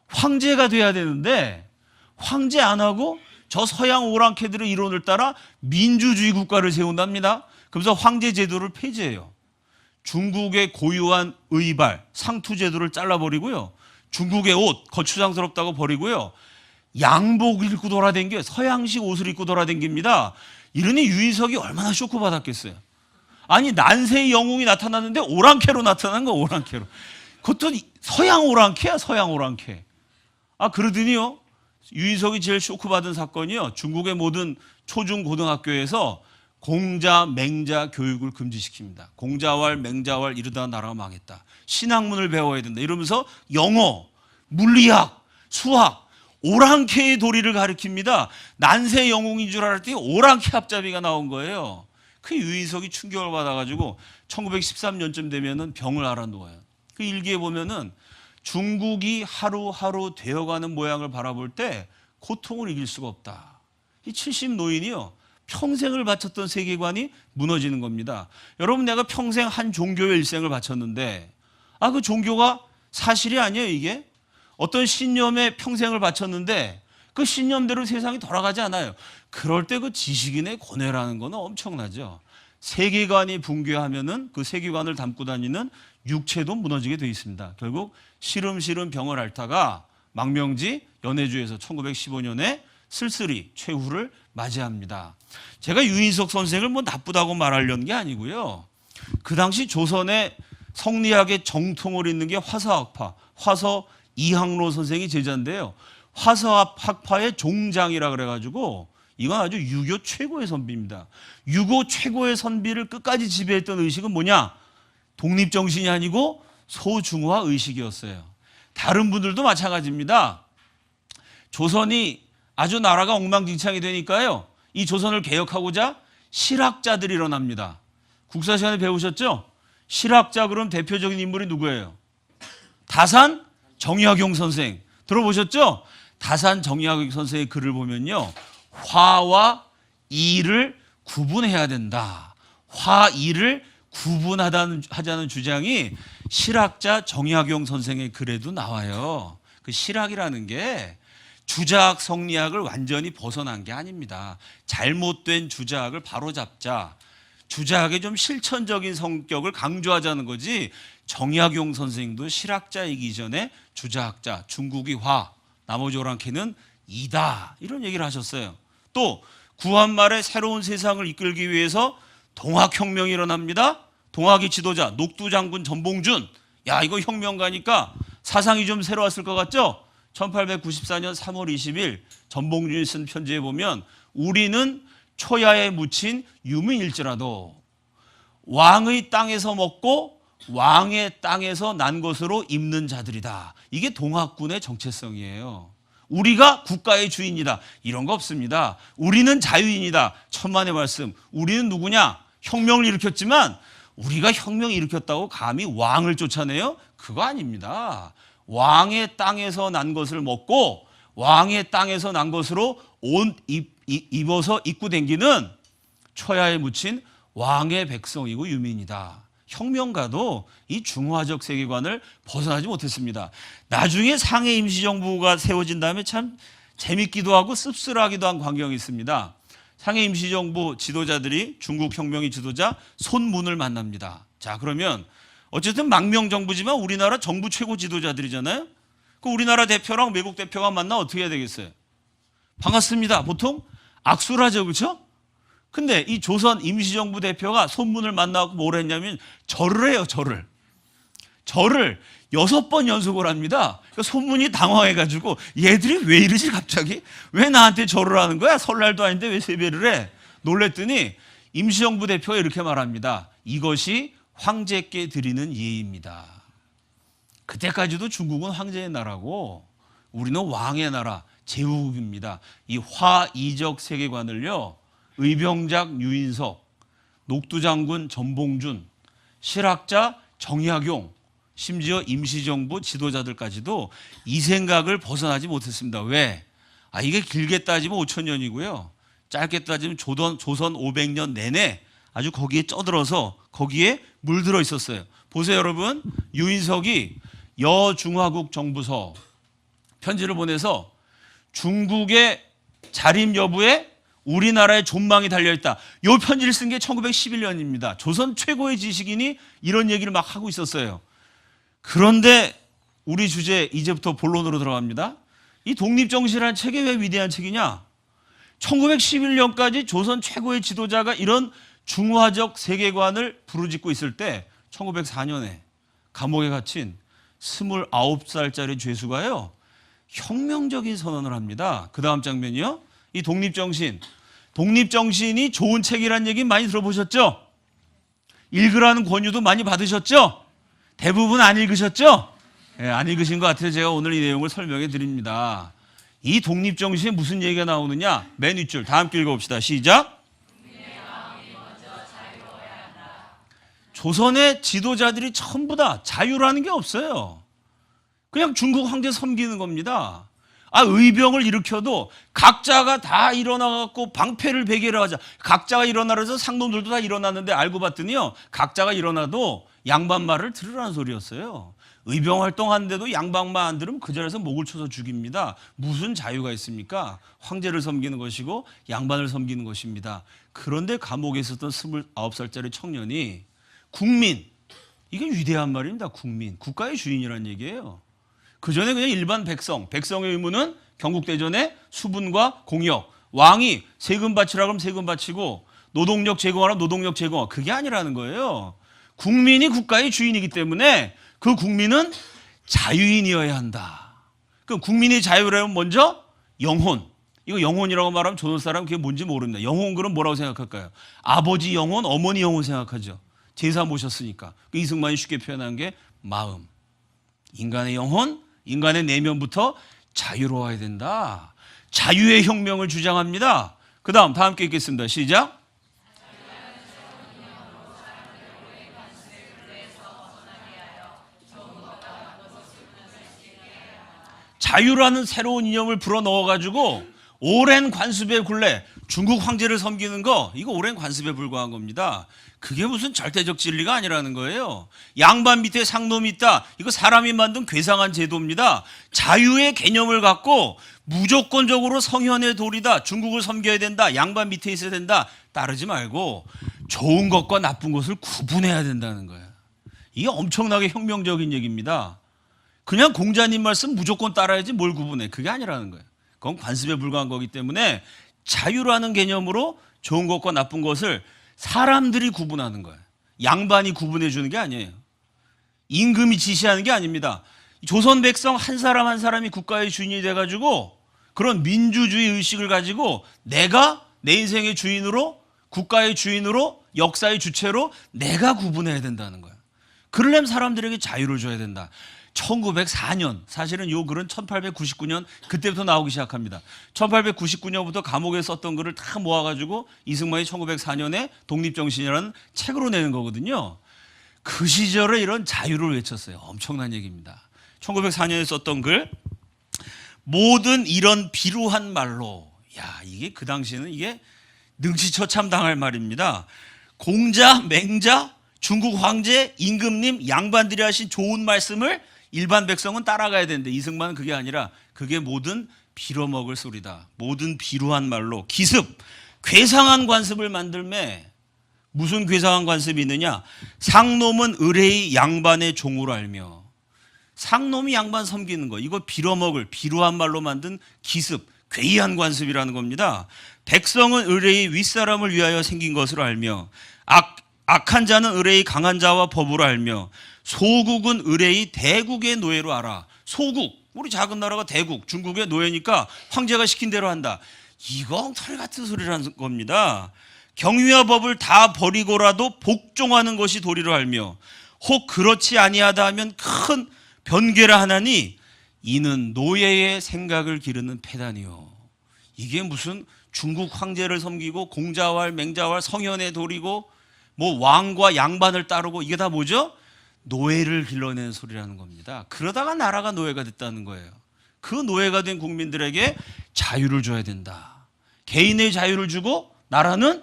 황제가 돼야 되는데 황제 안 하고 저 서양 오랑캐들의 이론을 따라 민주주의 국가를 세운답니다. 그러면서 황제 제도를 폐지해요. 중국의 고유한 의발, 상투 제도를 잘라버리고요. 중국의 옷, 거추장스럽다고 버리고요. 양복을 입고 돌아다니게 서양식 옷을 입고 돌아다닙니다. 이러니 유인석이 얼마나 쇼크받았겠어요. 아니 난세의 영웅이 나타났는데 오랑캐로 나타난 거, 오랑캐로. 그것도 서양 오랑캐야, 서양 오랑캐. 그러더니요, 유인석이 제일 쇼크받은 사건이요, 중국의 모든 초중 고등학교에서 공자, 맹자 교육을 금지시킵니다. 공자왈, 맹자왈 이러다가 나라가 망했다. 신학문을 배워야 된다. 이러면서 영어, 물리학, 수학, 오랑캐의 도리를 가리킵니다. 난세 영웅인 줄 알았더니 오랑캐 앞잡이가 나온 거예요. 그 유인석이 충격을 받아가지고 1913년쯤 되면은 병을 앓아 누워요. 그 일기에 보면은 중국이 하루하루 되어가는 모양을 바라볼 때 고통을 이길 수가 없다. 이 70 노인이요, 평생을 바쳤던 세계관이 무너지는 겁니다. 여러분, 내가 평생 한 종교에 일생을 바쳤는데 그 종교가 사실이 아니에요. 이게 어떤 신념에 평생을 바쳤는데 그 신념대로 세상이 돌아가지 않아요. 그럴 때 그 지식인의 고뇌라는 거는 엄청나죠. 세계관이 붕괴하면은 그 세계관을 담고 다니는 육체도 무너지게 돼 있습니다. 결국 시름시름 병을 앓다가 망명지 연해주에서 1915년에 쓸쓸히 최후를 맞이합니다. 제가 유인석 선생을 뭐 나쁘다고 말하려는 게 아니고요. 그 당시 조선의 성리학의 정통을 잇는 게 화서학파, 화서 이항로 선생이 제자인데요. 화서학파의 종장이라 그래가지고 이건 아주 유교 최고의 선비입니다. 유교 최고의 선비를 끝까지 지배했던 의식은 뭐냐? 독립정신이 아니고 소중화 의식이었어요. 다른 분들도 마찬가지입니다. 조선이 아주 나라가 엉망진창이 되니까요, 이 조선을 개혁하고자 실학자들이 일어납니다. 국사 시간에 배우셨죠? 실학자 그럼 대표적인 인물이 누구예요? 다산 정약용 선생. 들어보셨죠? 다산 정약용 선생의 글을 보면요, 화와 이를 구분해야 된다. 화, 이를 구분하자는 주장이 실학자 정약용 선생의 글에도 나와요. 그 실학이라는 게 주자학 성리학을 완전히 벗어난 게 아닙니다. 잘못된 주자학을 바로잡자, 주자학의 좀 실천적인 성격을 강조하자는 거지. 정약용 선생도 실학자이기 전에 주자학자, 중국이 화, 나머지 오랑캐는 이다, 이런 얘기를 하셨어요. 또 구한말의 새로운 세상을 이끌기 위해서 동학혁명이 일어납니다. 동학의 지도자 녹두장군 전봉준. 야, 이거 혁명가니까 사상이 좀 새로웠을 것 같죠? 1894년 3월 20일 전봉준이 쓴 편지에 보면 우리는 초야에 묻힌 유민일지라도 왕의 땅에서 먹고 왕의 땅에서 난 것으로 입는 자들이다. 이게 동학군의 정체성이에요. 우리가 국가의 주인이다, 이런 거 없습니다. 우리는 자유인이다. 천만의 말씀. 우리는 누구냐? 혁명을 일으켰지만 우리가 혁명을 일으켰다고 감히 왕을 쫓아내요? 그거 아닙니다. 왕의 땅에서 난 것을 먹고 왕의 땅에서 난 것으로 옷 입어서 입고 댕기는 초야에 묻힌 왕의 백성이고 유민이다. 혁명가도 이 중화적 세계관을 벗어나지 못했습니다. 나중에 상해 임시정부가 세워진 다음에 참 재밌기도 하고 씁쓸하기도 한 광경이 있습니다. 상해 임시정부 지도자들이 중국 혁명의 지도자 손문을 만납니다. 자, 그러면 어쨌든 망명정부지만 우리나라 정부 최고 지도자들이잖아요. 그 우리나라 대표랑 외국 대표가 만나 어떻게 해야 되겠어요? 반갑습니다. 보통 악수를 하죠, 그렇죠? 근데 이 조선 임시정부 대표가 손문을 만나고 뭘 했냐면 절을 해요, 절을. 절을 6번 연속을 합니다. 그러니까 손문이 당황해가지고 얘들이 왜 이러지 갑자기? 왜 나한테 절을 하는 거야? 설날도 아닌데 왜 세배를 해? 놀랬더니 임시정부 대표가 이렇게 말합니다. 이것이 황제께 드리는 예의입니다. 그때까지도 중국은 황제의 나라고 우리는 왕의 나라, 제후국입니다. 이 화이적 세계관을요, 의병작 유인석, 녹두장군 전봉준, 실학자 정약용, 심지어 임시정부 지도자들까지도 이 생각을 벗어나지 못했습니다. 왜? 이게 길게 따지면 5,000년이고요. 짧게 따지면 조선 500년 내내 아주 거기에 쩌들어서 거기에 물들어 있었어요. 보세요, 여러분. 유인석이 여중화국 정부서 편지를 보내서 중국의 자립 여부에 우리나라의 존망이 달려있다. 이 편지를 쓴 게 1911년입니다. 조선 최고의 지식인이 이런 얘기를 막 하고 있었어요. 그런데 우리 주제 이제부터 본론으로 들어갑니다. 이 독립정신이라는 책이 왜 위대한 책이냐? 1911년까지 조선 최고의 지도자가 이런 중화적 세계관을 부르짖고 있을 때 1904년에 감옥에 갇힌 29살짜리 죄수가요, 혁명적인 선언을 합니다. 그 다음 장면이요. 이 독립정신이 좋은 책이라는 얘기 많이 들어보셨죠? 읽으라는 권유도 많이 받으셨죠? 대부분 안 읽으셨죠? 네, 안 읽으신 것 같아서 제가 오늘 이 내용을 설명해 드립니다. 이 독립정신에 무슨 얘기가 나오느냐? 맨 윗줄 다 함께 읽어봅시다. 시작. 조선의 지도자들이 전부 다 자유라는 게 없어요. 그냥 중국 황제 섬기는 겁니다. 의병을 일으켜도 각자가 다 일어나갖고 방패를 베개를 하자. 각자가 일어나서 상놈들도 다 일어났는데 알고 봤더니요, 각자가 일어나도 양반 말을 들으라는 소리였어요. 의병 활동하는데도 양반만 안 들으면 그 자리에서 목을 쳐서 죽입니다. 무슨 자유가 있습니까? 황제를 섬기는 것이고 양반을 섬기는 것입니다. 그런데 감옥에 있었던 29살짜리 청년이 국민, 이게 위대한 말입니다. 국민, 국가의 주인이라는 얘기예요. 그 전에 그냥 일반 백성의 의무는 경국대전에 수분과 공역, 왕이 세금 바치라 그러면 세금 바치고 노동력 제공하라 노동력 제공하라, 그게 아니라는 거예요. 국민이 국가의 주인이기 때문에 그 국민은 자유인이어야 한다. 그럼 국민의 자유라면 먼저 영혼, 이거 영혼이라고 말하면 조선 사람 그게 뭔지 모릅니다. 영혼 그럼 뭐라고 생각할까요? 아버지 영혼, 어머니 영혼 생각하죠. 제사 모셨으니까. 이승만이 쉽게 표현한 게 마음. 인간의 영혼, 인간의 내면부터 자유로워야 된다. 자유의 혁명을 주장합니다. 그 다음 다 함께 읽겠습니다. 시작. 자유라는 새로운 이념을 불어넣어가지고 오랜 관습의 굴레, 중국 황제를 섬기는 거, 이거 오랜 관습에 불과한 겁니다. 그게 무슨 절대적 진리가 아니라는 거예요. 양반 밑에 상놈이 있다. 이거 사람이 만든 괴상한 제도입니다. 자유의 개념을 갖고 무조건적으로 성현의 도리다. 중국을 섬겨야 된다. 양반 밑에 있어야 된다. 따르지 말고 좋은 것과 나쁜 것을 구분해야 된다는 거예요. 이게 엄청나게 혁명적인 얘기입니다. 그냥 공자님 말씀 무조건 따라야지 뭘 구분해. 그게 아니라는 거예요. 그건 관습에 불과한 거기 때문에 자유라는 개념으로 좋은 것과 나쁜 것을 사람들이 구분하는 거예요. 양반이 구분해 주는 게 아니에요. 임금이 지시하는 게 아닙니다. 조선 백성 한 사람 한 사람이 국가의 주인이 돼가지고 그런 민주주의 의식을 가지고 내가 내 인생의 주인으로, 국가의 주인으로, 역사의 주체로 내가 구분해야 된다는 거예요. 그러려면 사람들에게 자유를 줘야 된다. 1904년, 사실은 요 글은 1899년 그때부터 나오기 시작합니다. 1899년부터 감옥에 썼던 글을 다 모아가지고 이승만이 1904년에 독립정신이라는 책으로 내는 거거든요. 그 시절에 이런 자유를 외쳤어요. 엄청난 얘기입니다. 1904년에 썼던 글, 모든 이런 비루한 말로, 이게 그 당시에는 이게 능지처참당할 말입니다. 공자, 맹자, 중국 황제, 임금님, 양반들이 하신 좋은 말씀을 일반 백성은 따라가야 되는데 이승만은 그게 아니라 그게 모든 빌어먹을 소리다. 모든 비루한 말로 기습, 괴상한 관습을 만들매. 무슨 괴상한 관습이 있느냐? 상놈은 의뢰의 양반의 종으로 알며. 상놈이 양반 섬기는 거, 이거 빌어먹을 비루한 말로 만든 기습, 괴이한 관습이라는 겁니다. 백성은 의뢰의 윗사람을 위하여 생긴 것으로 알며 악한 자는 의뢰의 강한 자와 법으로 알며 소국은 의뢰의 대국의 노예로 알아. 소국, 우리 작은 나라가 대국, 중국의 노예니까 황제가 시킨 대로 한다. 이거 엉터리 같은 소리라는 겁니다. 경위와 법을 다 버리고라도 복종하는 것이 도리로 알며 혹 그렇지 아니하다 하면 큰 변괴라 하나니 이는 노예의 생각을 기르는 패단이요. 이게 무슨 중국 황제를 섬기고 공자왈 맹자왈 성현의 도리고 뭐 왕과 양반을 따르고 이게 다 뭐죠? 노예를 길러내는 소리라는 겁니다. 그러다가 나라가 노예가 됐다는 거예요. 그 노예가 된 국민들에게 자유를 줘야 된다. 개인의 자유를 주고 나라는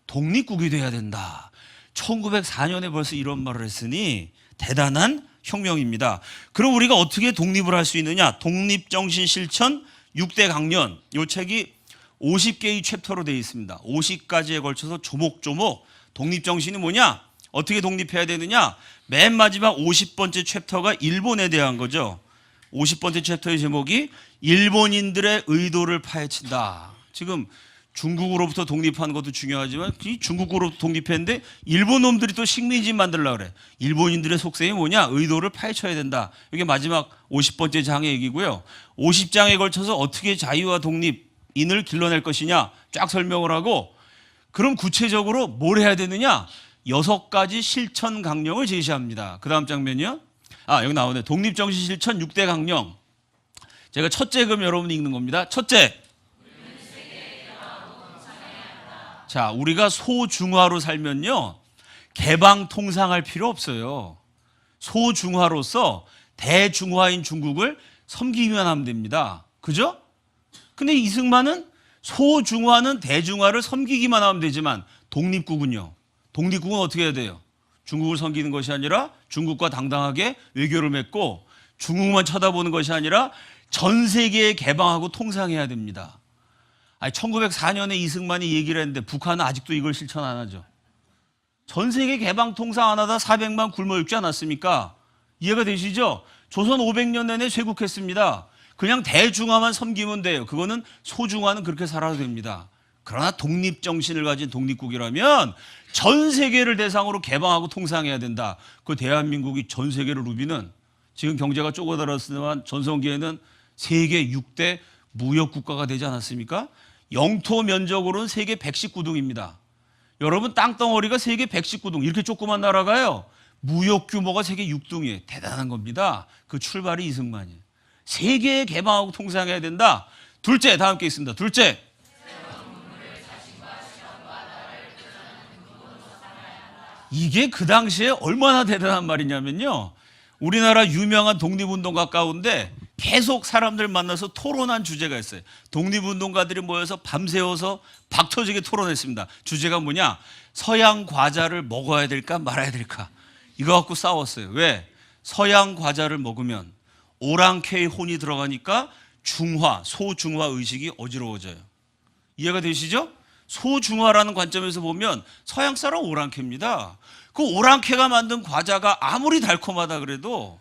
독립국이 돼야 된다. 1904년에 벌써 이런 말을 했으니 대단한 혁명입니다. 그럼 우리가 어떻게 독립을 할 수 있느냐? 독립정신 실천 6대 강년, 이 책이 50개의 챕터로 되어 있습니다. 50가지에 걸쳐서 조목조목 독립정신이 뭐냐? 어떻게 독립해야 되느냐? 맨 마지막 50번째 챕터가 일본에 대한 거죠. 50번째 챕터의 제목이 일본인들의 의도를 파헤친다. 지금 중국으로부터 독립하는 것도 중요하지만 이 중국으로부터 독립했는데 일본 놈들이 또 식민지 만들려고 그래. 일본인들의 속셈이 뭐냐? 의도를 파헤쳐야 된다. 이게 마지막 50번째 장의 얘기고요. 50장에 걸쳐서 어떻게 자유와 독립인을 길러낼 것이냐 쫙 설명을 하고, 그럼 구체적으로 뭘 해야 되느냐? 6가지 실천 강령을 제시합니다. 그 다음 장면이요. 여기 나오네. 독립정신 실천 6대 강령. 제가 첫째 그럼 여러분이 읽는 겁니다. 첫째. 자, 우리가 소중화로 살면요, 개방 통상할 필요 없어요. 소중화로서 대중화인 중국을 섬기기만 하면 됩니다. 그죠? 근데 이승만은 소중화는 대중화를 섬기기만 하면 되지만 독립국은요. 독립국은 어떻게 해야 돼요? 중국을 섬기는 것이 아니라 중국과 당당하게 외교를 맺고 중국만 쳐다보는 것이 아니라 전 세계에 개방하고 통상해야 됩니다. 1904년에 이승만이 얘기를 했는데 북한은 아직도 이걸 실천 안 하죠. 전 세계 개방 통상 안 하다 400만 굶어 죽지 않았습니까? 이해가 되시죠? 조선 500년 내내 쇄국했습니다. 그냥 대중화만 섬기면 돼요. 그거는 소중화는 그렇게 살아도 됩니다. 그러나 독립정신을 가진 독립국이라면 전 세계를 대상으로 개방하고 통상해야 된다. 그 대한민국이 전 세계를 누비는, 지금 경제가 쪼그라들었지만 전성기에는 세계 6대 무역국가가 되지 않았습니까? 영토 면적으로는 세계 119등입니다. 여러분, 땅덩어리가 세계 119등, 이렇게 조그만 나라가요, 무역 규모가 세계 6등이에요. 대단한 겁니다. 그 출발이 이승만이에요. 세계에 개방하고 통상해야 된다. 둘째, 다음 게 있습니다. 둘째. 이게 그 당시에 얼마나 대단한 말이냐면요, 우리나라 유명한 독립운동가 가운데 계속 사람들 만나서 토론한 주제가 있어요. 독립운동가들이 모여서 밤새워서 박터지게 토론했습니다. 주제가 뭐냐? 서양 과자를 먹어야 될까 말아야 될까? 이거 갖고 싸웠어요. 왜? 서양 과자를 먹으면 오랑캐의 혼이 들어가니까 중화, 소중화 의식이 어지러워져요. 이해가 되시죠? 소중화라는 관점에서 보면 서양 사람 오랑캐입니다. 그 오랑캐가 만든 과자가 아무리 달콤하다 그래도,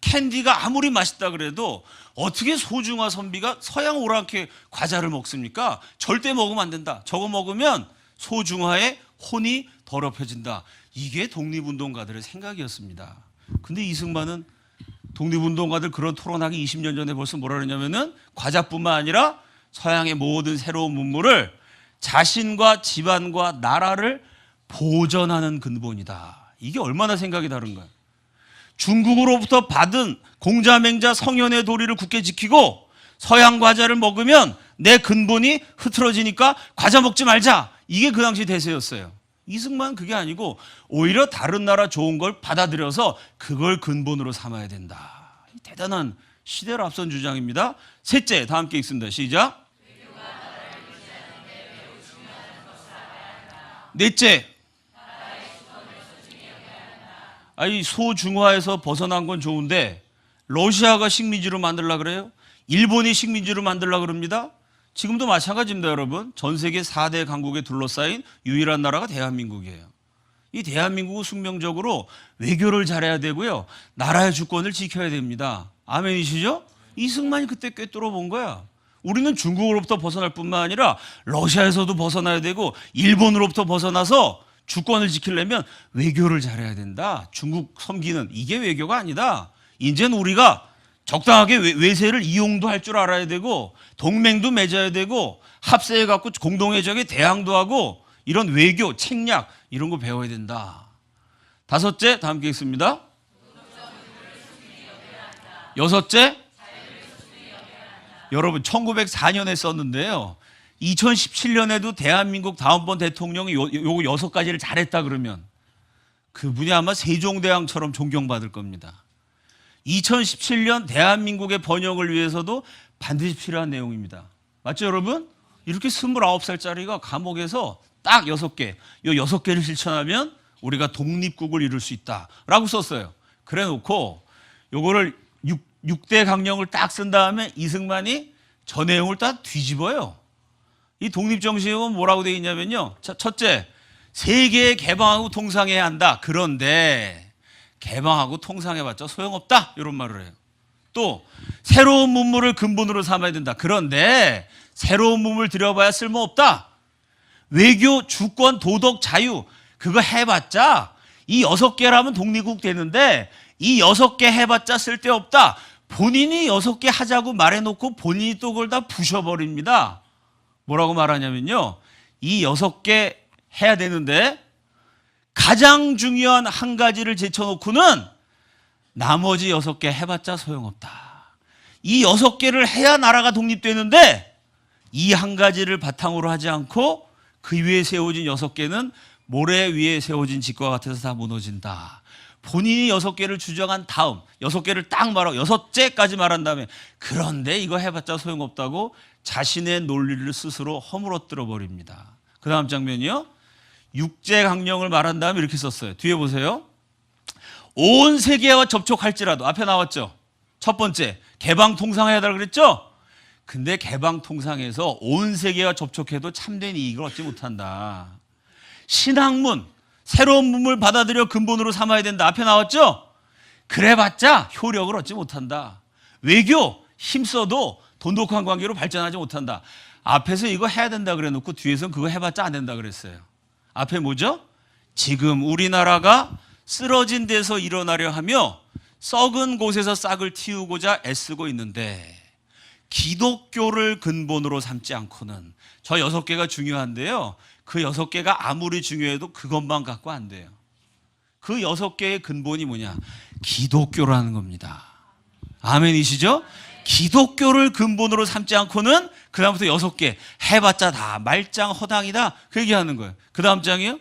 캔디가 아무리 맛있다 그래도 어떻게 소중화 선비가 서양 오랑캐 과자를 먹습니까? 절대 먹으면 안 된다. 저거 먹으면 소중화의 혼이 더럽혀진다. 이게 독립운동가들의 생각이었습니다. 근데 이승만은 독립운동가들 그런 토론하기 20년 전에 벌써 뭐라 그러냐면은 과자뿐만 아니라 서양의 모든 새로운 문물을 자신과 집안과 나라를 보전하는 근본이다. 이게 얼마나 생각이 다른가요? 중국으로부터 받은 공자맹자 성현의 도리를 굳게 지키고 서양 과자를 먹으면 내 근본이 흐트러지니까 과자 먹지 말자. 이게 그 당시 대세였어요. 이승만은 그게 아니고 오히려 다른 나라 좋은 걸 받아들여서 그걸 근본으로 삼아야 된다. 대단한 시대를 앞선 주장입니다. 셋째, 다 함께 읽습니다. 시작. 넷째, 소중화에서 벗어난 건 좋은데 러시아가 식민지로 만들려고 그래요? 일본이 식민지로 만들려고 그럽니다. 지금도 마찬가지입니다. 여러분, 전 세계 4대 강국에 둘러싸인 유일한 나라가 대한민국이에요. 이 대한민국은 숙명적으로 외교를 잘해야 되고요, 나라의 주권을 지켜야 됩니다. 아멘이시죠? 이승만이 그때 꿰뚫어 본 거야. 우리는 중국으로부터 벗어날 뿐만 아니라 러시아에서도 벗어나야 되고 일본으로부터 벗어나서 주권을 지키려면 외교를 잘해야 된다. 중국 섬기는 이게 외교가 아니다. 이제는 우리가 적당하게 외세를 이용도 할 줄 알아야 되고 동맹도 맺어야 되고 합세해 갖고 공동회적에 대항도 하고 이런 외교, 책략 이런 거 배워야 된다. 다섯째, 다음 게 있습니다. 여섯째, 여러분 1904년에 썼는데요, 2017년에도 대한민국 다음번 대통령이 요거 6가지를 잘했다 그러면 그분이 아마 세종대왕처럼 존경받을 겁니다. 2017년 대한민국의 번영을 위해서도 반드시 필요한 내용입니다. 맞죠 여러분? 이렇게 29살짜리가 감옥에서 딱 6개, 이 6개를 실천하면 우리가 독립국을 이룰 수 있다라고 썼어요. 그래 놓고 요거를 6대 강령을 딱 쓴 다음에 이승만이 저 내용을 딱 뒤집어요. 이 독립정신은 뭐라고 되어 있냐면요. 첫째, 세계에 개방하고 통상해야 한다. 그런데 개방하고 통상해봤자 소용없다. 이런 말을 해요. 또 새로운 문물을 근본으로 삼아야 된다. 그런데 새로운 문물 들여봐야 쓸모없다. 외교, 주권, 도덕, 자유 그거 해봤자 이 6개라면 독립국 되는데 이 6개 해봤자 쓸데없다. 본인이 6개 하자고 말해놓고 본인이 또 그걸 다 부셔버립니다. 뭐라고 말하냐면요. 이 6개 해야 되는데 가장 중요한 한 가지를 제쳐놓고는 나머지 6개 해봤자 소용없다. 이 6개를 해야 나라가 독립되는데 이 한 가지를 바탕으로 하지 않고 그 위에 세워진 6개는 모래 위에 세워진 집과 같아서 다 무너진다. 본인이 6개를 주장한 다음 6개를 딱 말하고 6째까지 말한 다음에 그런데 이거 해봤자 소용없다고 자신의 논리를 스스로 허물어뜨려 버립니다. 그 다음 장면이요. 6제 강령을 말한 다음에 이렇게 썼어요. 뒤에 보세요. 온 세계와 접촉할지라도 앞에 나왔죠. 첫 번째 개방 통상해야 한다고 그랬죠. 근데 개방 통상에서 온 세계와 접촉해도 참된 이익을 얻지 못한다. 신학문 새로운 문물 받아들여 근본으로 삼아야 된다. 앞에 나왔죠. 그래봤자 효력을 얻지 못한다. 외교 힘써도 돈독한 관계로 발전하지 못한다. 앞에서 이거 해야 된다 그래 놓고 뒤에서는 그거 해봤자 안 된다 그랬어요. 앞에 뭐죠? 지금 우리나라가 쓰러진 데서 일어나려 하며 썩은 곳에서 싹을 틔우고자 애쓰고 있는데 기독교를 근본으로 삼지 않고는 저 6개가 중요한데요. 그 6개가 아무리 중요해도 그것만 갖고 안 돼요. 그 6개의 근본이 뭐냐? 기독교라는 겁니다. 아멘이시죠? 기독교를 근본으로 삼지 않고는 그 다음부터 6개 해봤자 다 말짱 허당이다 그 얘기하는 거예요. 그 다음 장이요.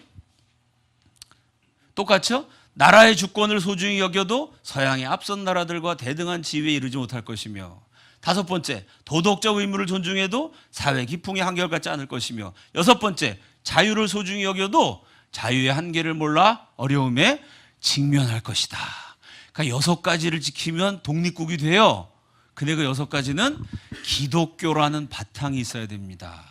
똑같죠? 나라의 주권을 소중히 여겨도 서양의 앞선 나라들과 대등한 지위에 이르지 못할 것이며 5번째 도덕적 의무를 존중해도 사회 기풍이 한결같지 않을 것이며 6번째 자유를 소중히 여겨도 자유의 한계를 몰라 어려움에 직면할 것이다. 그러니까 6가지를 지키면 독립국이 돼요. 근데 그 6가지는 기독교라는 바탕이 있어야 됩니다.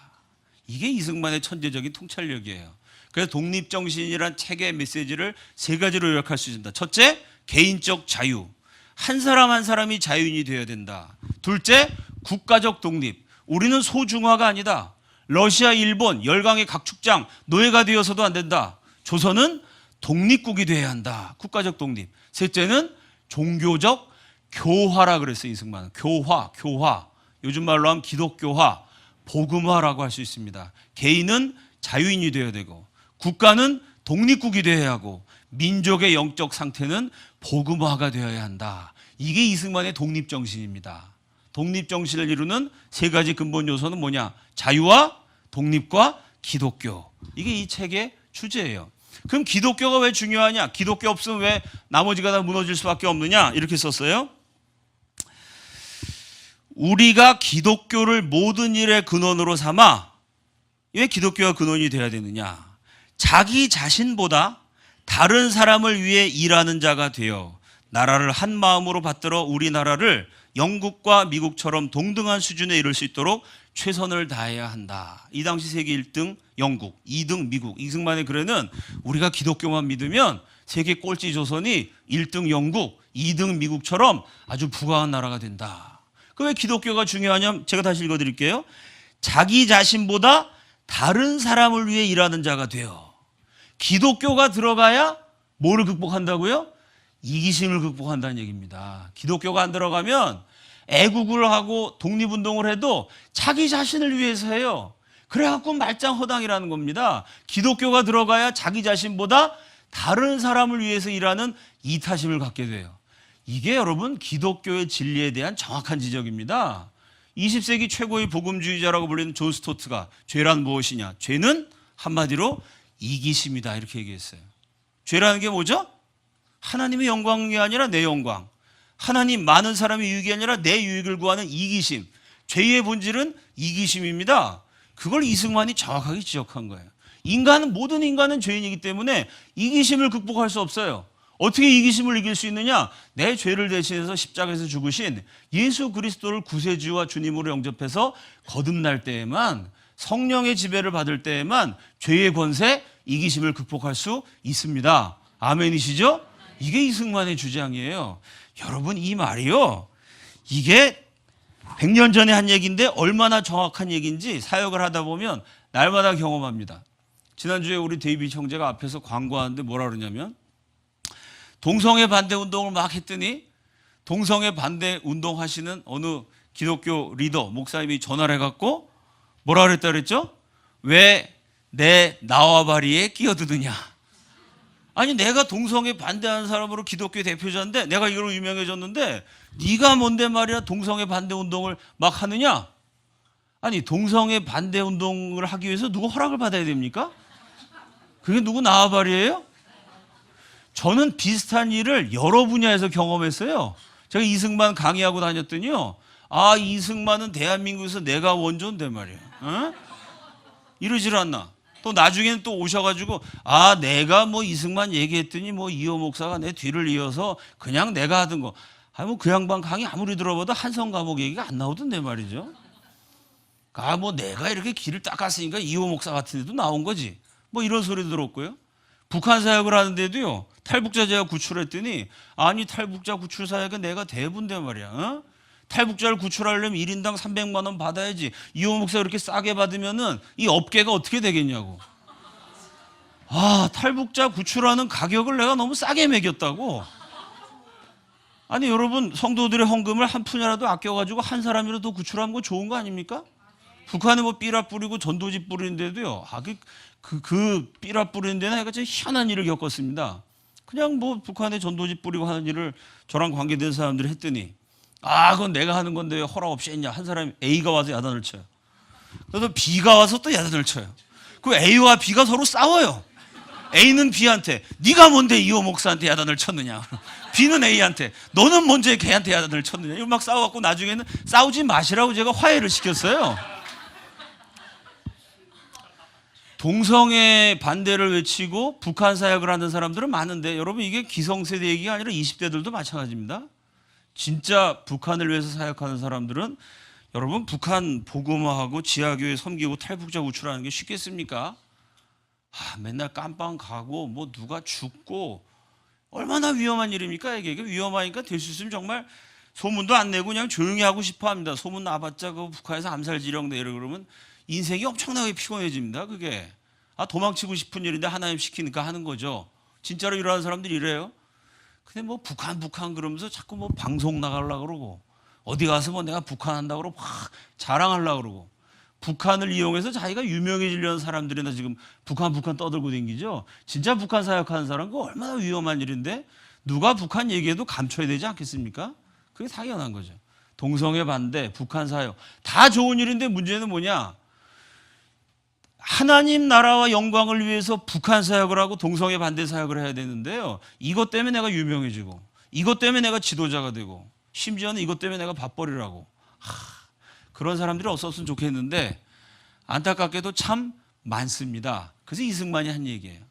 이게 이승만의 천재적인 통찰력이에요. 그래서 독립정신이란 책의 메시지를 3가지로 요약할 수 있습니다. 첫째, 개인적 자유. 한 사람 한 사람이 자유인이 되어야 된다. 둘째, 국가적 독립. 우리는 소중화가 아니다. 러시아, 일본, 열강의 각축장, 노예가 되어서도 안 된다. 조선은 독립국이 되어야 한다. 국가적 독립. 셋째는 종교적 교화라 그랬어요. 이승만은. 교화. 요즘 말로 하면 기독교화, 복음화라고 할 수 있습니다. 개인은 자유인이 되어야 되고 국가는 독립국이 되어야 하고 민족의 영적 상태는 복음화가 되어야 한다. 이게 이승만의 독립정신입니다. 독립정신을 이루는 3가지 근본 요소는 뭐냐? 자유와 독립과 기독교. 이게 이 책의 주제예요. 그럼 기독교가 왜 중요하냐? 기독교 없으면 왜 나머지가 다 무너질 수밖에 없느냐? 이렇게 썼어요. 우리가 기독교를 모든 일의 근원으로 삼아 왜 기독교가 근원이 돼야 되느냐? 자기 자신보다 다른 사람을 위해 일하는 자가 되어 나라를 한 마음으로 받들어 우리나라를 영국과 미국처럼 동등한 수준에 이를 수 있도록 최선을 다해야 한다. 이 당시 세계 1등 영국, 2등 미국. 이승만의 글에는 우리가 기독교만 믿으면 세계 꼴찌 조선이 1등 영국, 2등 미국처럼 아주 부강한 나라가 된다. 그 왜 기독교가 중요하냐면 제가 다시 읽어드릴게요. 자기 자신보다 다른 사람을 위해 일하는 자가 되어 기독교가 들어가야 뭐를 극복한다고요? 이기심을 극복한다는 얘기입니다. 기독교가 안 들어가면 애국을 하고 독립운동을 해도 자기 자신을 위해서 해요. 그래갖고 말짱허당이라는 겁니다. 기독교가 들어가야 자기 자신보다 다른 사람을 위해서 일하는 이타심을 갖게 돼요. 이게 여러분 기독교의 진리에 대한 정확한 지적입니다. 20세기 최고의 복음주의자라고 불리는 존 스토트가 죄란 무엇이냐? 죄는 한마디로 이기심이다 이렇게 얘기했어요. 죄라는 게 뭐죠? 하나님의 영광이 아니라 내 영광. 하나님 많은 사람의 유익이 아니라 내 유익을 구하는 이기심. 죄의 본질은 이기심입니다. 그걸 이승만이 정확하게 지적한 거예요. 모든 인간은 죄인이기 때문에 이기심을 극복할 수 없어요. 어떻게 이기심을 이길 수 있느냐? 내 죄를 대신해서 십자가에서 죽으신 예수 그리스도를 구세주와 주님으로 영접해서 거듭날 때에만 성령의 지배를 받을 때에만 죄의 권세, 이기심을 극복할 수 있습니다. 아멘이시죠? 이게 이승만의 주장이에요. 여러분, 이 말이요, 이게 100년 전에 한 얘기인데 얼마나 정확한 얘기인지 사역을 하다 보면 날마다 경험합니다. 지난주에 우리 데이비 형제가 앞에서 광고하는데 뭐라 그러냐면, 동성애 반대 운동을 막 했더니 동성애 반대 운동 하시는 어느 기독교 리더 목사님이 전화를 해갖고 뭐라 그랬다 그랬죠? 왜 내 나와바리에 끼어드느냐. 아니, 내가 동성애 반대하는 사람으로 기독교 대표자인데, 내가 이걸로 유명해졌는데 네가 뭔데 말이야 동성애 반대 운동을 막 하느냐. 아니, 동성애 반대 운동을 하기 위해서 누구 허락을 받아야 됩니까? 그게 누구 나와바리예요? 저는 비슷한 일을 여러 분야에서 경험했어요. 제가 이승만 강의하고 다녔더니요, 아, 이승만은 대한민국에서 내가 원조인데 말이야. 어? 이러질 않나. 또 나중에는 또 오셔가지고, 아, 내가 뭐 이승만 얘기했더니 뭐 이호 목사가 내 뒤를 이어서 그냥 내가 하던 거. 아, 뭐 그 양반 강의 아무리 들어봐도 한성 감옥 얘기가 안 나오던데 말이죠. 아, 뭐 내가 이렇게 길을 닦았으니까 이호 목사 같은 데도 나온 거지. 뭐 이런 소리 들었고요. 북한 사역을 하는데도요, 탈북자 제가 구출했더니, 아니, 탈북자 구출 사역은 내가 대부인데 말이야. 어? 탈북자를 구출하려면 1인당 300만 원 받아야지. 이호 목사 이렇게 싸게 받으면은 이 업계가 어떻게 되겠냐고. 아, 탈북자 구출하는 가격을 내가 너무 싸게 매겼다고. 아니, 여러분, 성도들의 헌금을 한 푼이라도 아껴가지고 한 사람이라도 구출하는 거 좋은 거 아닙니까? 북한에 뭐 삐라 뿌리고 전도지 뿌리는데도요, 아, 그 삐라 뿌리는 데는 내가 참 희한한 일을 겪었습니다. 그냥 뭐 북한에 전도지 뿌리고 하는 일을 저랑 관계된 사람들이 했더니, 아, 그건 내가 하는 건데 왜 허락 없이 했냐. 한 사람이 A가 와서 야단을 쳐요. 그래서 B가 와서 또 야단을 쳐요. 그 A와 B가 서로 싸워요. A는 B한테, 네가 뭔데 이호 목사한테 야단을 쳤느냐. B는 A한테, 너는 뭔데 걔한테 야단을 쳤느냐. 이거 막 싸워갖고 나중에는 싸우지 마시라고 제가 화해를 시켰어요. 동성애 반대를 외치고 북한 사역을 하는 사람들은 많은데, 여러분, 이게 기성세대 얘기가 아니라 20대들도 마찬가지입니다. 진짜 북한을 위해서 사역하는 사람들은, 여러분, 북한 복음화하고 지하교회 섬기고 탈북자 구출하는 게 쉽겠습니까? 아, 맨날 깜빵 가고 뭐 누가 죽고 얼마나 위험한 일입니까? 이게 위험하니까 될 수 있으면 정말 소문도 안 내고 그냥 조용히 하고 싶어 합니다. 소문 나봤자 그 북한에서 암살 지령 내려 그러면 인생이 엄청나게 피곤해집니다. 그게, 아, 도망치고 싶은 일인데 하나님 시키니까 하는 거죠. 진짜로 일어나는 사람들이 이래요. 근데 뭐 북한 그러면서 자꾸 뭐 방송 나가려고 그러고, 어디 가서 뭐 내가 북한 한다고 그러고 막 자랑하려고 그러고, 북한을 이용해서 자기가 유명해지려는 사람들이나 지금 북한 떠들고 다니죠. 진짜 북한 사역하는 사람은 그거 얼마나 위험한 일인데, 누가 북한 얘기해도 감춰야 되지 않겠습니까? 그게 당연한 거죠. 동성애 반대, 북한 사역 다 좋은 일인데 문제는 뭐냐? 하나님 나라와 영광을 위해서 북한 사역을 하고 동성애 반대 사역을 해야 되는데요, 이것 때문에 내가 유명해지고, 이것 때문에 내가 지도자가 되고, 심지어는 이것 때문에 내가 밥벌이를 하고, 그런 사람들이 없었으면 좋겠는데 안타깝게도 참 많습니다. 그래서 이승만이 한 얘기예요.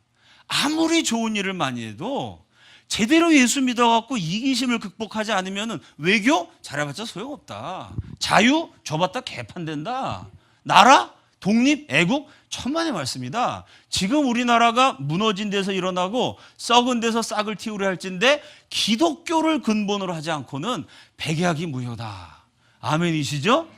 아무리 좋은 일을 많이 해도 제대로 예수 믿어갖고 이기심을 극복하지 않으면 외교 잘해봤자 소용없다. 자유 줘봤다 개판된다. 나라 독립 애국 천만의 말씀이다. 지금 우리나라가 무너진 데서 일어나고 썩은 데서 싹을 틔우려 할진데 기독교를 근본으로 하지 않고는 백약이 무효다. 아멘이시죠?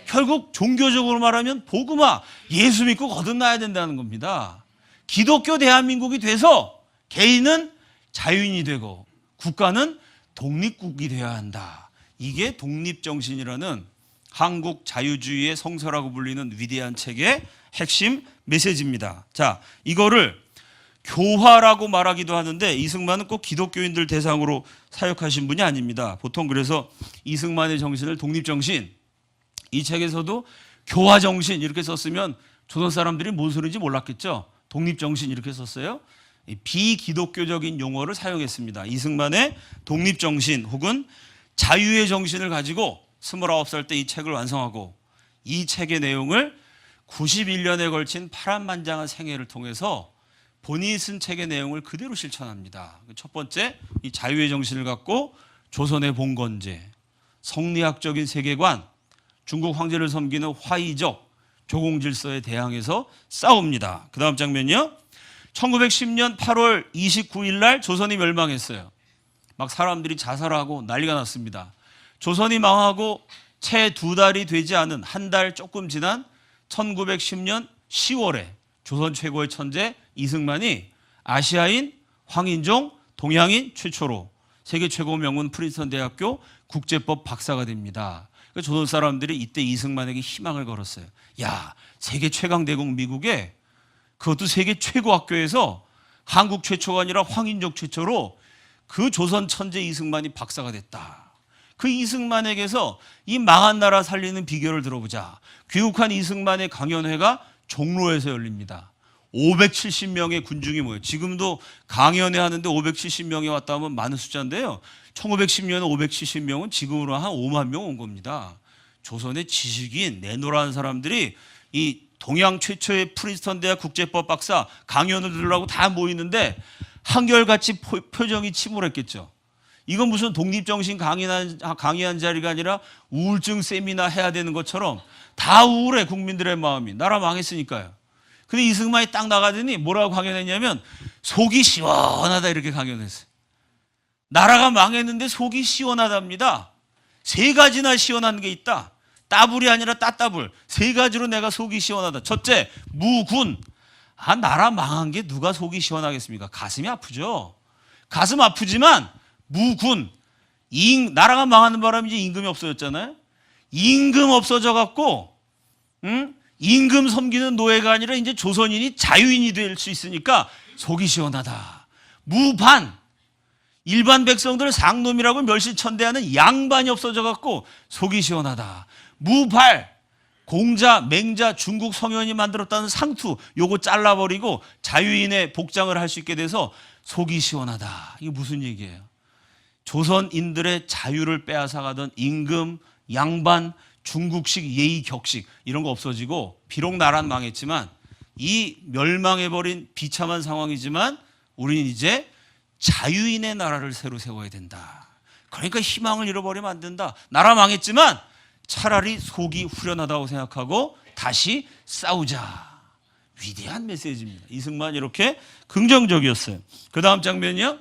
결국 종교적으로 말하면 복음화, 예수 믿고 거듭나야 된다는 겁니다. 기독교 대한민국이 돼서 개인은 자유인이 되고 국가는 독립국이 되어야 한다. 이게 독립정신이라는 한국 자유주의의 성서라고 불리는 위대한 책의 핵심 메시지입니다. 자, 이거를 교화라고 말하기도 하는데 이승만은 꼭 기독교인들 대상으로 사역하신 분이 아닙니다. 보통 그래서 이승만의 정신을 독립정신, 이 책에서도 교화정신 이렇게 썼으면 조선 사람들이 뭔 소리인지 몰랐겠죠. 독립정신 이렇게 썼어요. 비기독교적인 용어를 사용했습니다. 이승만의 독립정신 혹은 자유의 정신을 가지고 29살 때 이 책을 완성하고, 이 책의 내용을 91년에 걸친 파란만장한 생애를 통해서 본인이 쓴 책의 내용을 그대로 실천합니다. 첫 번째, 이 자유의 정신을 갖고 조선의 봉건제, 성리학적인 세계관, 중국 황제를 섬기는 화이적, 조공질서에 대항해서 싸웁니다. 그 다음 장면이요. 1910년 8월 29일 날 조선이 멸망했어요. 막 사람들이 자살하고 난리가 났습니다. 조선이 망하고 채 2달이 되지 않은 한 달 조금 지난 1910년 10월에 조선 최고의 천재 이승만이 아시아인, 황인종, 동양인 최초로 세계 최고 명문 프린스턴 대학교 국제법 박사가 됩니다. 조선 사람들이 이때 이승만에게 희망을 걸었어요. 야, 세계 최강 대국 미국에 그것도 세계 최고 학교에서 한국 최초가 아니라 황인종 최초로 그 조선 천재 이승만이 박사가 됐다. 그 이승만에게서 이 망한 나라 살리는 비결을 들어보자. 귀국한 이승만의 강연회가 종로에서 열립니다. 570명의 군중이 모여요. 지금도 강연회 하는데 570명이 왔다 하면 많은 숫자인데요. 1910년에 570명은 지금으로 한 5만 명 온 겁니다. 조선의 지식인 내노라는 사람들이 이 동양 최초의 프린스턴 대학 국제법 박사 강연을 들으려고 다 모이는데 한결같이 표정이 침울했겠죠. 이건 무슨 독립정신 강의한 자리가 아니라 우울증 세미나 해야 되는 것처럼 다 우울해. 국민들의 마음이. 나라 망했으니까요. 근데 이승만이 딱 나가더니 뭐라고 강연했냐면 속이 시원하다 이렇게 강연했어요. 나라가 망했는데 속이 시원하답니다. 3가지나 시원한 게 있다. 따불이 아니라 따따불. 3가지로 내가 속이 시원하다. 첫째, 무군. 나라 망한 게 누가 속이 시원하겠습니까? 가슴이 아프죠. 가슴 아프지만 무군. 나라가 망하는 바람에 이제 임금이 없어졌잖아요. 임금 없어져 갖고 임금 섬기는 노예가 아니라 이제 조선인이 자유인이 될 수 있으니까 속이 시원하다. 무반. 일반 백성들을 상놈이라고 멸시천대하는 양반이 없어져 갖고 속이 시원하다. 무발. 공자, 맹자, 중국 성현이 만들었다는 상투 요거 잘라버리고 자유인의 복장을 할 수 있게 돼서 속이 시원하다. 이게 무슨 얘기예요? 조선인들의 자유를 빼앗아가던 임금, 양반, 중국식 예의 격식 이런 거 없어지고 비록 나라는 망했지만 이 멸망해버린 비참한 상황이지만 우리는 이제 자유인의 나라를 새로 세워야 된다. 그러니까 희망을 잃어버리면 안 된다. 나라 망했지만 차라리 속이 후련하다고 생각하고 다시 싸우자. 위대한 메시지입니다. 이승만 이렇게 긍정적이었어요. 그 다음 장면이요.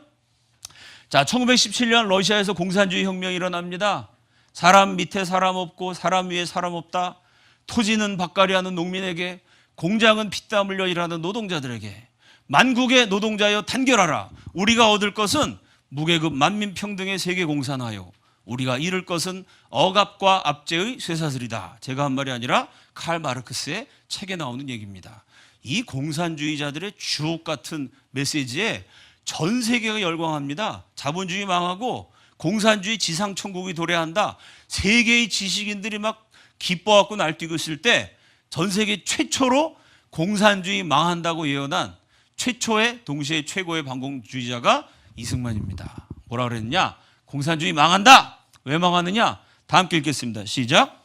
자, 1917년 러시아에서 공산주의 혁명이 일어납니다. 사람 밑에 사람 없고 사람 위에 사람 없다. 토지는 밭갈이 하는 농민에게, 공장은 피땀 흘려 일하는 노동자들에게 만국의 노동자여 단결하라. 우리가 얻을 것은 무계급 만민평등의 세계공산하여 우리가 잃을 것은 억압과 압제의 쇠사슬이다. 제가 한 말이 아니라 칼 마르크스의 책에 나오는 얘기입니다. 이 공산주의자들의 주옥 같은 메시지에 전 세계가 열광합니다. 자본주의 망하고 공산주의 지상천국이 도래한다. 세계의 지식인들이 막 기뻐갖고 날뛰고 있을 때 전 세계 최초로 공산주의 망한다고 예언한 최초의 동시에 최고의 반공주의자가 이승만입니다. 뭐라 그랬냐? 공산주의 망한다. 왜 망하느냐? 다 함께 읽겠습니다. 시작.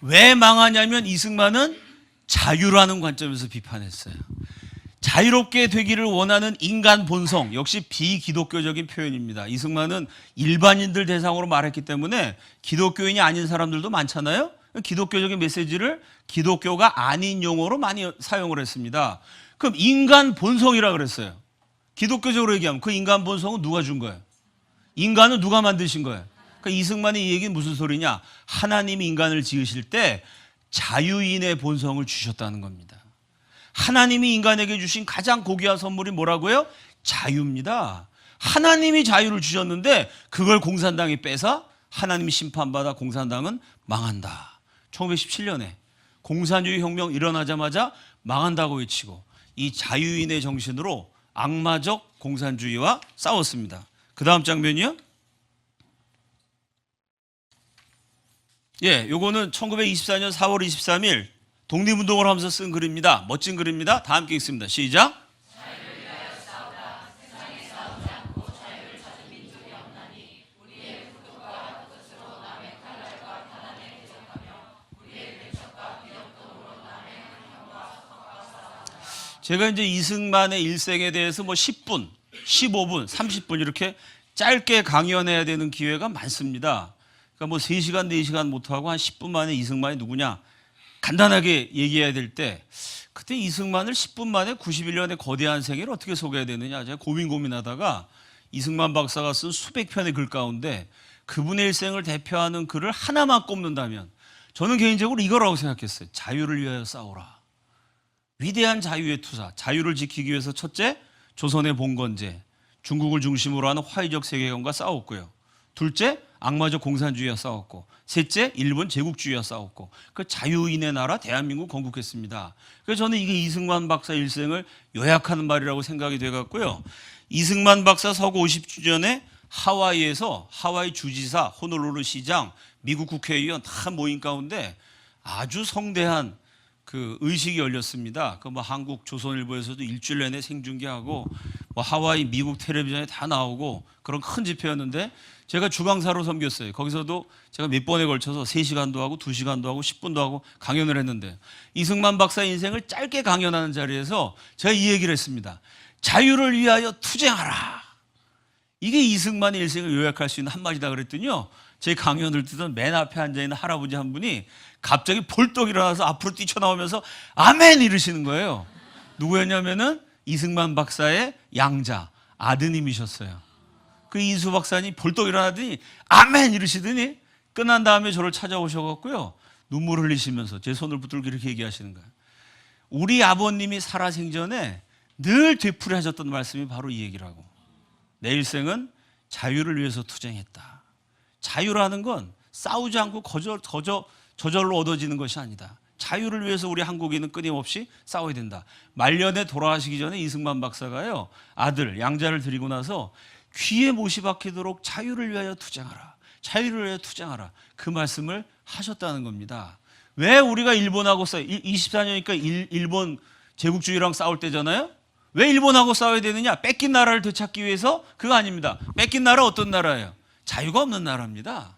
왜 망하냐면 이승만은 자유라는 관점에서 비판했어요. 자유롭게 되기를 원하는 인간 본성, 역시 비기독교적인 표현입니다. 이승만은 일반인들 대상으로 말했기 때문에 기독교인이 아닌 사람들도 많잖아요. 기독교적인 메시지를 기독교가 아닌 용어로 많이 사용을 했습니다. 그럼 인간 본성이라 그랬어요. 기독교적으로 얘기하면 그 인간 본성은 누가 준 거예요? 인간은 누가 만드신 거예요? 그러니까 이승만의 이 얘기는 무슨 소리냐? 하나님이 인간을 지으실 때 자유인의 본성을 주셨다는 겁니다. 하나님이 인간에게 주신 가장 고귀한 선물이 뭐라고요? 자유입니다. 하나님이 자유를 주셨는데 그걸 공산당이 뺏어 하나님이 심판받아 공산당은 망한다. 1917년에 공산주의 혁명 일어나자마자 망한다고 외치고 이 자유인의 정신으로 악마적 공산주의와 싸웠습니다. 그 다음 장면이요. 요거는 1924년 4월 23일 독립운동을 하면서 쓴 글입니다. 멋진 글입니다. 다 함께 읽습니다. 시작. 자유를 위하여 싸우다. 세상에 싸우지 않고 자유를 찾은 민족이 없나니 우리의 국토가 뜻으로 남의 칼날과 탄환에 대적하며 우리의 대적과 비력동으로 남의 한형과 석과 싸우다. 제가 이제 이승만의 일생에 대해서 10분 15분, 30분 이렇게 짧게 강연해야 되는 기회가 많습니다. 그러니까 뭐 3시간, 4시간 못하고 한 10분 만에 이승만이 누구냐 간단하게 얘기해야 될 때 그때 이승만을 10분 만에 91년의 거대한 세계를 어떻게 소개해야 되느냐 제가 고민하다가 이승만 박사가 쓴 수백 편의 글 가운데 그분의 일생을 대표하는 글을 하나만 꼽는다면 저는 개인적으로 이거라고 생각했어요. 자유를 위하여 싸우라. 위대한 자유의 투사, 자유를 지키기 위해서 첫째, 조선의 봉건제, 중국을 중심으로 하는 화의적 세계관과 싸웠고요. 둘째, 악마적 공산주의와 싸웠고, 셋째, 일본 제국주의와 싸웠고, 그 자유인의 나라 대한민국 건국했습니다. 그래서 저는 이게 이승만 박사 일생을 요약하는 말이라고 생각이 돼갖고요. 이승만 박사 서거 50주년에 하와이에서 하와이 주지사, 호놀룰루 시장, 미국 국회의원 다 모인 가운데 아주 성대한 그 의식이 열렸습니다. 그 뭐 한국 조선일보에서도 일주일 내내 생중계하고 뭐 하와이 미국 텔레비전에 다 나오고 그런 큰 집회였는데 제가 주강사로 섬겼어요. 거기서도 제가 몇 번에 걸쳐서 3시간도 하고 2시간도 하고 10분도 하고 강연을 했는데 이승만 박사 인생을 짧게 강연하는 자리에서 제가 이 얘기를 했습니다. 자유를 위하여 투쟁하라. 이게 이승만의 일생을 요약할 수 있는 한마디다 그랬더니요. 제 강연을 듣던 맨 앞에 앉아있는 할아버지 한 분이 갑자기 벌떡 일어나서 앞으로 뛰쳐나오면서 아멘 이러시는 거예요. 누구였냐면은 이승만 박사의 양자 아드님이셨어요. 그 이수 박사님 벌떡 일어나더니 아멘 이러시더니 끝난 다음에 저를 찾아오셔갖고요. 눈물 흘리시면서 제 손을 붙들고 이렇게 얘기하시는 거예요. 우리 아버님이 살아생전에 늘 되풀이하셨던 말씀이 바로 이 얘기라고. 내 일생은 자유를 위해서 투쟁했다. 자유라는 건 싸우지 않고 저절로 얻어지는 것이 아니다. 자유를 위해서 우리 한국인은 끊임없이 싸워야 된다. 말년에 돌아가시기 전에 이승만 박사가요. 아들 양자를 드리고 나서 귀에 못이 박히도록 자유를 위하여 투쟁하라. 자유를 위하여 투쟁하라. 그 말씀을 하셨다는 겁니다. 왜 우리가 일본하고 24년이니까 일본 제국주의랑 싸울 때잖아요. 왜 일본하고 싸워야 되느냐? 뺏긴 나라를 되찾기 위해서? 그거 아닙니다. 뺏긴 나라 어떤 나라예요? 자유가 없는 나라입니다.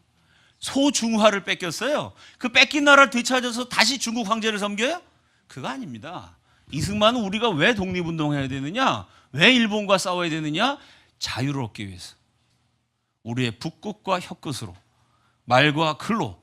소중화를 뺏겼어요. 그 뺏긴 나라를 되찾아서 다시 중국 황제를 섬겨요? 그거 아닙니다. 이승만은 우리가 왜 독립운동해야 되느냐? 왜 일본과 싸워야 되느냐? 자유를 얻기 위해서. 우리의 붓끝과 혀끝으로 말과 글로.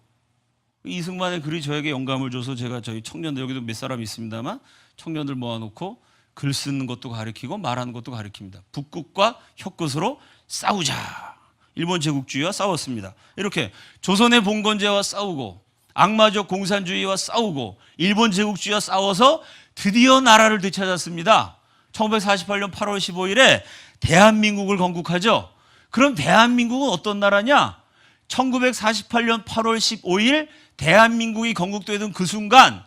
이승만의 글이 저에게 영감을 줘서 제가 저희 청년들 여기도 몇 사람 있습니다만 청년들 모아놓고 글 쓰는 것도 가르치고 말하는 것도 가르칩니다. 붓끝과 혀끝으로 싸우자. 일본 제국주의와 싸웠습니다. 이렇게 조선의 봉건제와 싸우고 악마적 공산주의와 싸우고 일본 제국주의와 싸워서 드디어 나라를 되찾았습니다. 1948년 8월 15일에 대한민국을 건국하죠. 그럼 대한민국은 어떤 나라냐? 1948년 8월 15일 대한민국이 건국되던 그 순간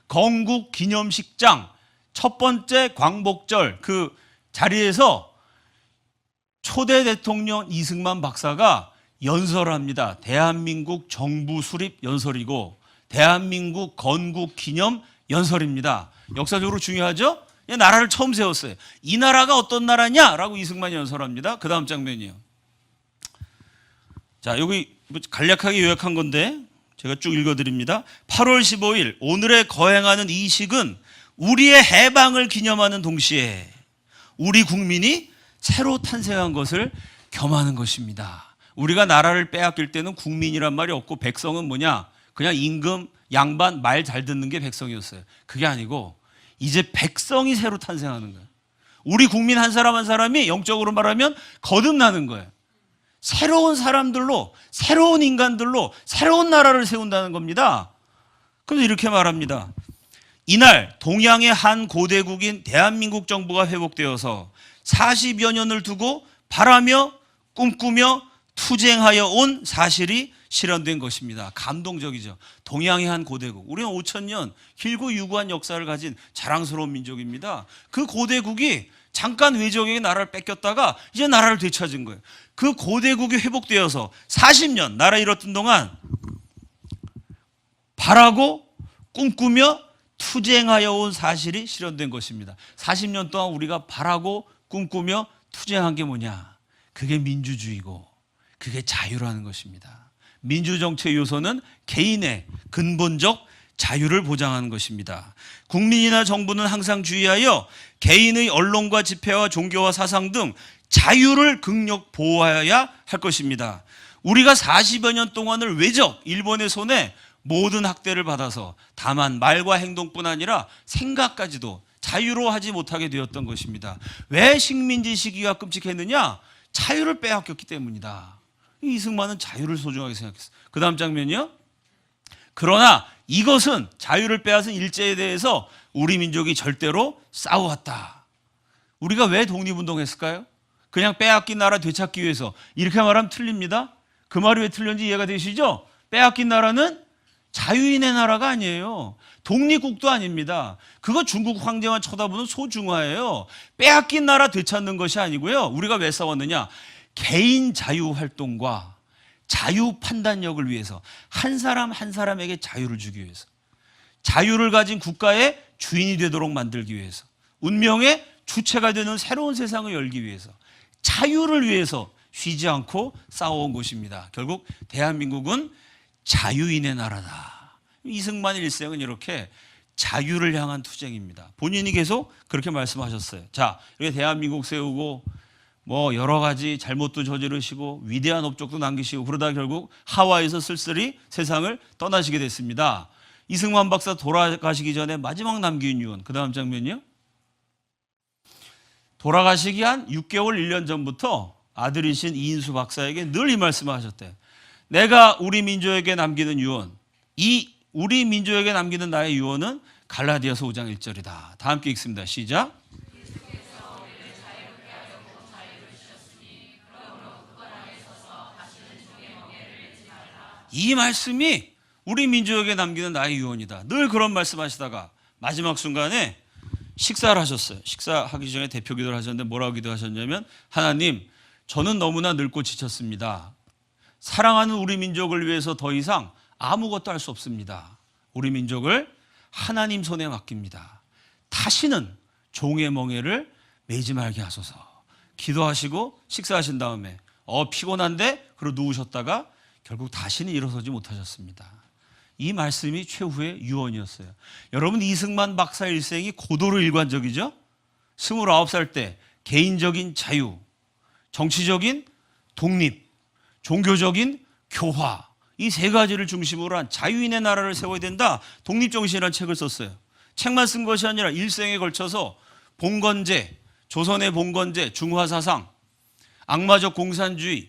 건국기념식장 첫 번째 광복절 그 자리에서 초대 대통령 이승만 박사가 연설합니다. 대한민국 정부 수립 연설이고 대한민국 건국 기념 연설입니다. 역사적으로 중요하죠? 나라를 처음 세웠어요. 이 나라가 어떤 나라냐라고 이승만이 연설합니다. 그 다음 장면이요. 자, 여기 간략하게 요약한 건데 제가 쭉 읽어드립니다. 8월 15일 오늘에 거행하는 이 식은 우리의 해방을 기념하는 동시에 우리 국민이 새로 탄생한 것을 겸하는 것입니다. 우리가 나라를 빼앗길 때는 국민이란 말이 없고 백성은 뭐냐? 그냥 임금, 양반, 말 잘 듣는 게 백성이었어요. 그게 아니고 이제 백성이 새로 탄생하는 거예요. 우리 국민 한 사람 한 사람이 영적으로 말하면 거듭나는 거예요. 새로운 사람들로, 새로운 인간들로 새로운 나라를 세운다는 겁니다. 그래서 이렇게 말합니다. 이날 동양의 한 고대국인 대한민국 정부가 회복되어서 40여 년을 두고 바라며 꿈꾸며 투쟁하여 온 사실이 실현된 것입니다. 감동적이죠. 동양의 한 고대국. 우리는 5,000년 길고 유구한 역사를 가진 자랑스러운 민족입니다. 그 고대국이 잠깐 외적에게 나라를 뺏겼다가 이제 나라를 되찾은 거예요. 그 고대국이 회복되어서 40년 나라 잃었던 동안 바라고 꿈꾸며 투쟁하여 온 사실이 실현된 것입니다. 40년 동안 우리가 바라고 꿈꾸며 투쟁한 게 뭐냐? 그게 민주주의고 그게 자유라는 것입니다. 민주정치의 요소는 개인의 근본적 자유를 보장하는 것입니다. 국민이나 정부는 항상 주의하여 개인의 언론과 집회와 종교와 사상 등 자유를 극력 보호해야 할 것입니다. 우리가 40여 년 동안을 외적 일본의 손에 모든 학대를 받아서 다만 말과 행동뿐 아니라 생각까지도 자유로 하지 못하게 되었던 것입니다. 왜 식민지 시기가 끔찍했느냐? 자유를 빼앗겼기 때문이다. 이승만은 자유를 소중하게 생각했어요. 그 다음 장면이요. 그러나 이것은 자유를 빼앗은 일제에 대해서 우리 민족이 절대로 싸워왔다. 우리가 왜 독립운동했을까요? 그냥 빼앗긴 나라 되찾기 위해서. 이렇게 말하면 틀립니다. 그 말이 왜 틀렸는지 이해가 되시죠? 빼앗긴 나라는 자유인의 나라가 아니에요. 독립국도 아닙니다. 그거 중국 황제만 쳐다보는 소중화예요. 빼앗긴 나라 되찾는 것이 아니고요. 우리가 왜 싸웠느냐? 개인 자유활동과 자유 판단력을 위해서, 한 사람 한 사람에게 자유를 주기 위해서, 자유를 가진 국가의 주인이 되도록 만들기 위해서, 운명의 주체가 되는 새로운 세상을 열기 위해서, 자유를 위해서 쉬지 않고 싸워온 것입니다. 결국 대한민국은 자유인의 나라다. 이승만 일생은 이렇게 자유를 향한 투쟁입니다. 본인이 계속 그렇게 말씀하셨어요. 자, 이렇게 대한민국 세우고 뭐 여러 가지 잘못도 저지르시고 위대한 업적도 남기시고 그러다 결국 하와이에서 쓸쓸히 세상을 떠나시게 됐습니다. 이승만 박사 돌아가시기 전에 마지막 남긴 유언, 그 다음 장면이요. 돌아가시기 한 6개월 1년 전부터 아들이신 이인수 박사에게 늘 이 말씀을 하셨대요. 내가 우리 민족에게 남기는 유언, 이 우리 민족에게 남기는 나의 유언은 갈라디아서 5장 1절이다. 다 함께 읽습니다. 시작. 이 말씀이 우리 민족에게 남기는 나의 유언이다. 늘 그런 말씀하시다가 마지막 순간에 식사를 하셨어요. 식사하기 전에 대표 기도를 하셨는데 뭐라고 기도하셨냐면, 하나님, 저는 너무나 늙고 지쳤습니다. 사랑하는 우리 민족을 위해서 더 이상 아무것도 할 수 없습니다. 우리 민족을 하나님 손에 맡깁니다. 다시는 종의 멍에를 매지 말게 하소서. 기도하시고 식사하신 다음에 피곤한데 그러고 누우셨다가 결국 다시는 일어서지 못하셨습니다. 이 말씀이 최후의 유언이었어요. 여러분, 이승만 박사 일생이 고도로 일관적이죠. 29살 때 개인적인 자유, 정치적인 독립, 종교적인 교화, 이 세 가지를 중심으로 한 자유인의 나라를 세워야 된다. 독립정신이라는 책을 썼어요. 책만 쓴 것이 아니라 일생에 걸쳐서 봉건제, 조선의 봉건제, 중화사상, 악마적 공산주의,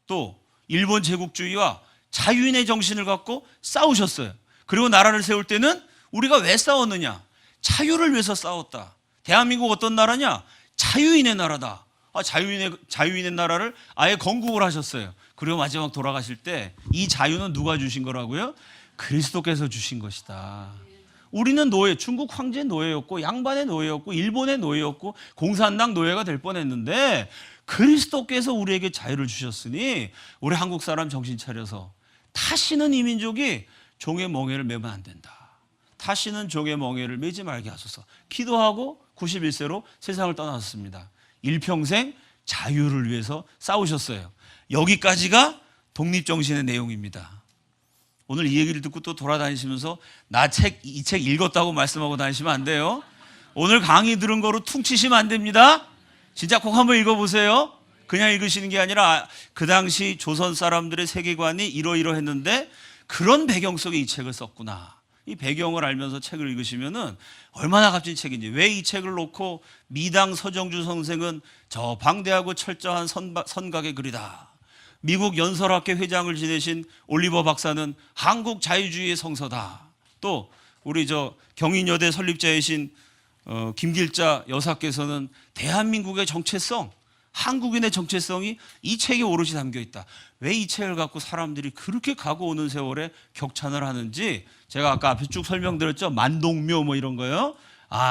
또 일본 제국주의와 자유인의 정신을 갖고 싸우셨어요. 그리고 나라를 세울 때는 우리가 왜 싸웠느냐? 자유를 위해서 싸웠다. 대한민국 어떤 나라냐? 자유인의 나라다. 자유인의 나라를 아예 건국을 하셨어요. 그리고 마지막 돌아가실 때 이 자유는 누가 주신 거라고요? 그리스도께서 주신 것이다. 우리는 노예, 중국 황제 노예였고 양반의 노예였고 일본의 노예였고 공산당 노예가 될 뻔했는데 그리스도께서 우리에게 자유를 주셨으니 우리 한국 사람 정신 차려서 다시는 이 민족이 종의 멍에를 매면 안 된다. 다시는 종의 멍에를 매지 말게 하소서. 기도하고 91세로 세상을 떠났습니다. 일평생 자유를 위해서 싸우셨어요. 여기까지가 독립정신의 내용입니다. 오늘 이 얘기를 듣고 또 돌아다니시면서 나 이 책 읽었다고 말씀하고 다니시면 안 돼요. 오늘 강의 들은 거로 퉁치시면 안 됩니다. 진짜 꼭 한번 읽어보세요. 그냥 읽으시는 게 아니라 그 당시 조선 사람들의 세계관이 이러이러했는데 그런 배경 속에 이 책을 썼구나. 이 배경을 알면서 책을 읽으시면은 얼마나 값진 책인지. 왜 이 책을 놓고 미당 서정주 선생은 저 방대하고 철저한 선각의 글이다. 미국 연설학회 회장을 지내신 올리버 박사는 한국 자유주의의 성서다. 또 우리 경인여대 설립자이신 김길자 여사께서는 대한민국의 정체성, 한국인의 정체성이 이 책에 오롯이 담겨 있다. 왜 이 책을 갖고 사람들이 그렇게 가고 오는 세월에 격찬을 하는지 제가 아까 앞에 쭉 설명드렸죠. 만동묘 뭐 이런 거요.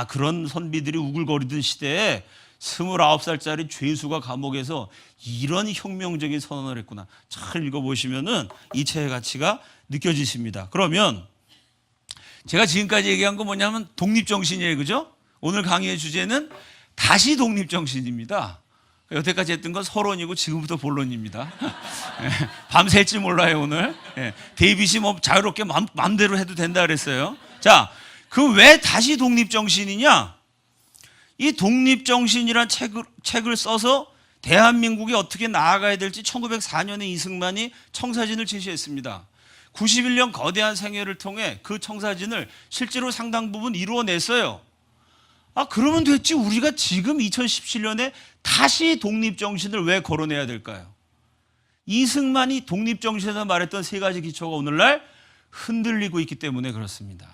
그런 선비들이 우글거리던 시대에 29살짜리 죄수가 감옥에서 이런 혁명적인 선언을 했구나. 잘 읽어보시면은 이 책의 가치가 느껴지십니다. 그러면 제가 지금까지 얘기한 거 뭐냐면 독립정신이에요. 그죠? 오늘 강의의 주제는 다시 독립정신입니다. 여태까지 했던 건 서론이고 지금부터 본론입니다. 밤샐지 몰라요 오늘. 데이빗이 뭐 자유롭게 마음대로 해도 된다 그랬어요. 자, 그 왜 다시 독립정신이냐? 이 독립정신이란 책을 써서 대한민국이 어떻게 나아가야 될지 1904년에 이승만이 청사진을 제시했습니다. 91년 거대한 생애를 통해 그 청사진을 실제로 상당 부분 이루어냈어요. 그러면 됐지. 우리가 지금 2017년에 다시 독립정신을 왜 거론해야 될까요? 이승만이 독립정신에서 말했던 세 가지 기초가 오늘날 흔들리고 있기 때문에 그렇습니다.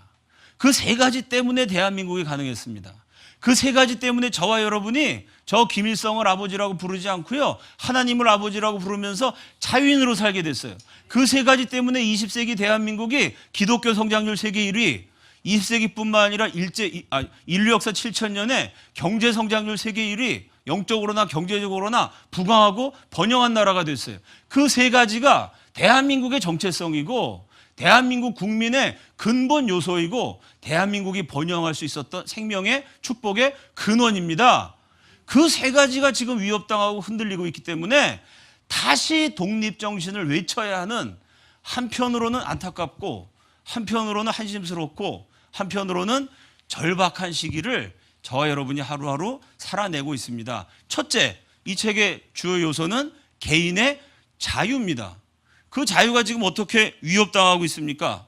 그 세 가지 때문에 대한민국이 가능했습니다. 그 세 가지 때문에 저와 여러분이 저 김일성을 아버지라고 부르지 않고요, 하나님을 아버지라고 부르면서 자유인으로 살게 됐어요. 그 세 가지 때문에 20세기 대한민국이 기독교 성장률 세계 1위, 20세기뿐만 아니라 인류 역사 7천년에 경제 성장률 세계 1위, 영적으로나 경제적으로나 부강하고 번영한 나라가 됐어요. 그 세 가지가 대한민국의 정체성이고 대한민국 국민의 근본 요소이고 대한민국이 번영할 수 있었던 생명의 축복의 근원입니다. 그 세 가지가 지금 위협당하고 흔들리고 있기 때문에 다시 독립정신을 외쳐야 하는, 한편으로는 안타깝고 한편으로는 한심스럽고 한편으로는 절박한 시기를 저와 여러분이 하루하루 살아내고 있습니다. 첫째, 이 책의 주요 요소는 개인의 자유입니다. 그 자유가 지금 어떻게 위협당하고 있습니까?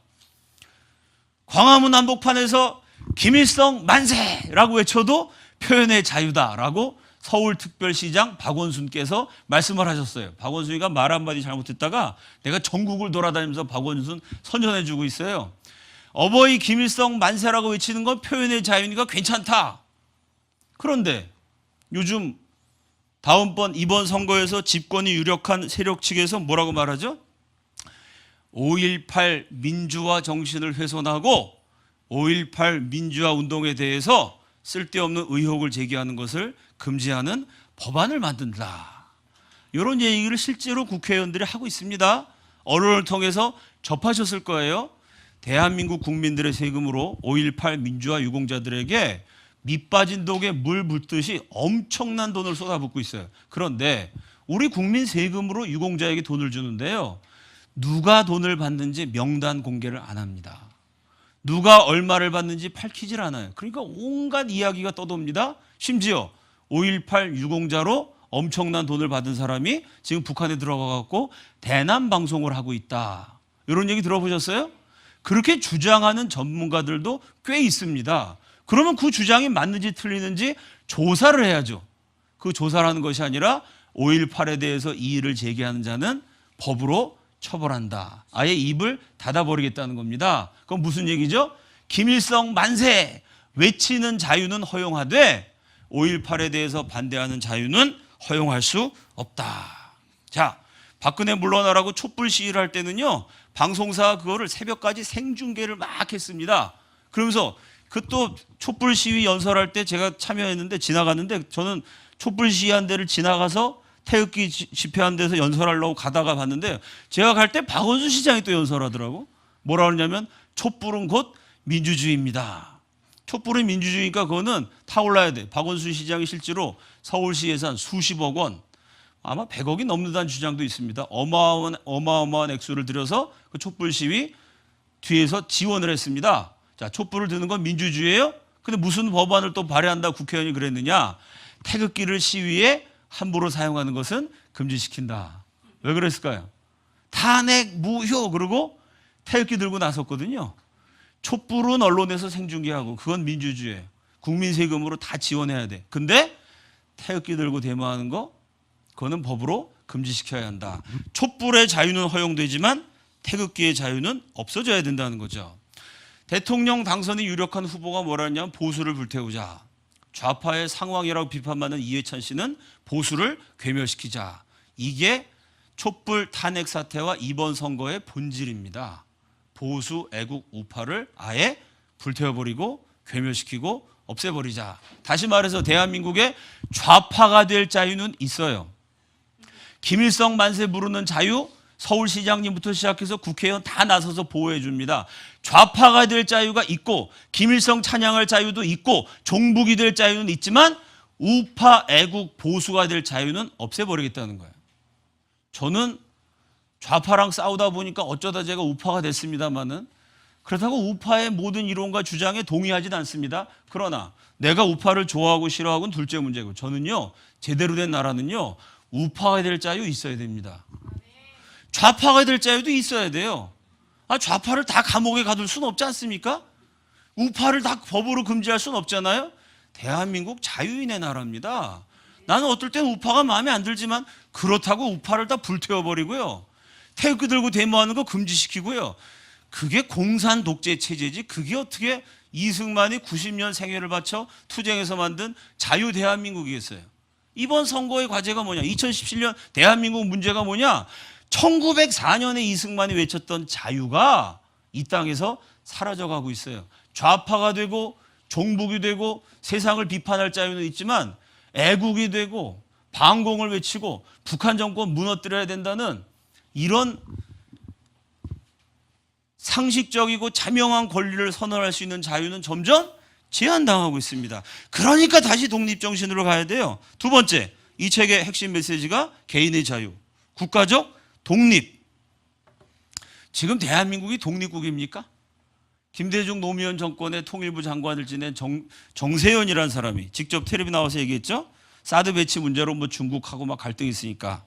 광화문 한복판에서 김일성 만세라고 외쳐도 표현의 자유다라고 서울특별시장 박원순께서 말씀을 하셨어요. 박원순이가 말 한마디 잘못했다가 내가 전국을 돌아다니면서 박원순 선전해주고 있어요. 어버이 김일성 만세라고 외치는 건 표현의 자유니까 괜찮다. 그런데 요즘 이번 선거에서 집권이 유력한 세력 측에서 뭐라고 말하죠? 5.18 민주화 정신을 훼손하고 5.18 민주화 운동에 대해서 쓸데없는 의혹을 제기하는 것을 금지하는 법안을 만든다. 이런 얘기를 실제로 국회의원들이 하고 있습니다. 언론을 통해서 접하셨을 거예요. 대한민국 국민들의 세금으로 5.18 민주화 유공자들에게 밑 빠진 독에 물 붓듯이 엄청난 돈을 쏟아붓고 있어요. 그런데 우리 국민 세금으로 유공자에게 돈을 주는데요, 누가 돈을 받는지 명단 공개를 안 합니다. 누가 얼마를 받는지 밝히질 않아요. 그러니까 온갖 이야기가 떠돕니다. 심지어 5.18 유공자로 엄청난 돈을 받은 사람이 지금 북한에 들어가갖고 대남 방송을 하고 있다. 이런 얘기 들어보셨어요? 그렇게 주장하는 전문가들도 꽤 있습니다. 그러면 그 주장이 맞는지 틀리는지 조사를 해야죠. 그 조사를 하는 것이 아니라 5.18에 대해서 이의를 제기하는 자는 법으로 처벌한다. 아예 입을 닫아버리겠다는 겁니다. 그건 무슨 얘기죠? 김일성 만세 외치는 자유는 허용하되 5.18에 대해서 반대하는 자유는 허용할 수 없다. 자, 박근혜 물러나라고 촛불 시위를 할 때는요, 방송사가 그거를 새벽까지 생중계를 막 했습니다. 그러면서 그 또 촛불 시위 연설할 때 제가 참여했는데 지나갔는데, 저는 촛불 시위한 데를 지나가서 태극기 집회한 데서 연설하려고 가다가 봤는데, 제가 갈 때 박원순 시장이 또 연설하더라고. 뭐라 그러냐면 촛불은 곧 민주주의입니다. 촛불은 민주주의니까 그거는 타올라야 돼. 박원순 시장이 실제로 서울시 예산 수십억 원, 아마 100억이 넘는다는 주장도 있습니다. 어마어마한 액수를 들여서 그 촛불 시위 뒤에서 지원을 했습니다. 자, 촛불을 드는 건 민주주의예요? 근데 무슨 법안을 또 발의한다고 국회의원이 그랬느냐? 태극기를 시위에 함부로 사용하는 것은 금지시킨다. 왜 그랬을까요? 탄핵 무효 그러고 태극기 들고 나섰거든요. 촛불은 언론에서 생중계하고 그건 민주주의예요. 국민 세금으로 다 지원해야 돼. 근데 태극기 들고 데모하는 거, 그거는 법으로 금지시켜야 한다. 촛불의 자유는 허용되지만 태극기의 자유는 없어져야 된다는 거죠. 대통령 당선이 유력한 후보가 뭐라 했냐면 보수를 불태우자. 좌파의 상황이라고 비판받는 이해찬 씨는 보수를 괴멸시키자. 이게 촛불 탄핵 사태와 이번 선거의 본질입니다. 보수 애국 우파를 아예 불태워버리고 괴멸시키고 없애버리자. 다시 말해서 대한민국에 좌파가 될 자유는 있어요. 김일성 만세 부르는 자유, 서울시장님부터 시작해서 국회의원 다 나서서 보호해 줍니다. 좌파가 될 자유가 있고 김일성 찬양할 자유도 있고 종북이 될 자유는 있지만 우파, 애국, 보수가 될 자유는 없애버리겠다는 거예요. 저는 좌파랑 싸우다 보니까 어쩌다 제가 우파가 됐습니다만은 그렇다고 우파의 모든 이론과 주장에 동의하진 않습니다. 그러나 내가 우파를 좋아하고 싫어하고는 둘째 문제고, 저는요, 제대로 된 나라는요, 우파가 될 자유 있어야 됩니다. 좌파가 될 자유도 있어야 돼요. 좌파를 다 감옥에 가둘 수는 없지 않습니까? 우파를 다 법으로 금지할 수는 없잖아요. 대한민국 자유인의 나라입니다. 나는 어떨 땐 우파가 마음에 안 들지만 그렇다고 우파를 다 불태워버리고요, 태극기 들고 데모하는 거 금지시키고요, 그게 공산 독재 체제지, 그게 어떻게 이승만이 90년 생애를 바쳐 투쟁해서 만든 자유 대한민국이겠어요. 이번 선거의 과제가 뭐냐, 2017년 대한민국 문제가 뭐냐, 1904년에 이승만이 외쳤던 자유가 이 땅에서 사라져가고 있어요. 좌파가 되고 종북이 되고 세상을 비판할 자유는 있지만 애국이 되고 반공을 외치고 북한 정권 무너뜨려야 된다는 이런 상식적이고 자명한 권리를 선언할 수 있는 자유는 점점 제한당하고 있습니다. 그러니까 다시 독립정신으로 가야 돼요. 두 번째, 이 책의 핵심 메시지가 개인의 자유, 국가적 독립. 지금 대한민국이 독립국입니까? 김대중 노무현 정권의 통일부 장관을 지낸 정세현이라는 사람이 직접 텔레비 나와서 얘기했죠. 사드 배치 문제로 뭐 중국하고 막 갈등이 있으니까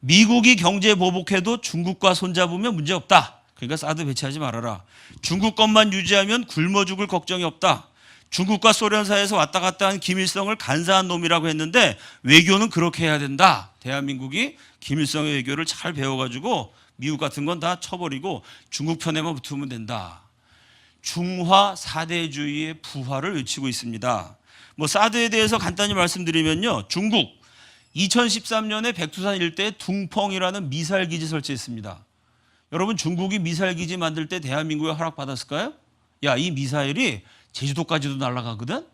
미국이 경제 보복해도 중국과 손잡으면 문제 없다. 그러니까 사드 배치하지 말아라. 중국 것만 유지하면 굶어 죽을 걱정이 없다. 중국과 소련 사이에서 왔다 갔다 한 김일성을 간사한 놈이라고 했는데 외교는 그렇게 해야 된다. 대한민국이 김일성의 외교를 잘 배워가지고 미국 같은 건 다 쳐버리고 중국 편에만 붙으면 된다. 중화 사대주의의 부활을 외치고 있습니다. 뭐 사드에 대해서 간단히 말씀드리면요, 중국 2013년에 백두산 일대에 둥펑이라는 미사일 기지 설치했습니다. 여러분, 중국이 미사일 기지 만들 때 대한민국에 허락 받았을까요? 야, 이 미사일이 제주도까지도 날아가거든?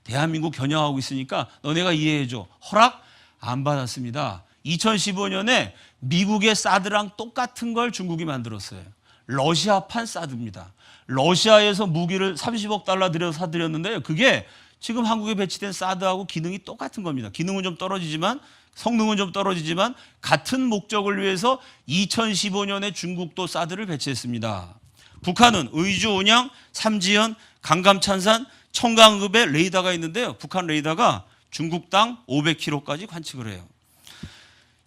대한민국 겨냥하고 있으니까 너네가 이해해줘. 허락 안 받았습니다. 2015년에 미국의 사드랑 똑같은 걸 중국이 만들었어요. 러시아판 사드입니다. 러시아에서 무기를 30억 달러 들여서 사들였는데요, 그게 지금 한국에 배치된 사드하고 기능이 똑같은 겁니다. 기능은 좀 떨어지지만, 성능은 좀 떨어지지만 같은 목적을 위해서 2015년에 중국도 사드를 배치했습니다. 북한은 의주, 온양, 삼지연, 강감찬산, 청강읍에 레이더가 있는데요, 북한 레이더가 중국 땅 500km까지 관측을 해요.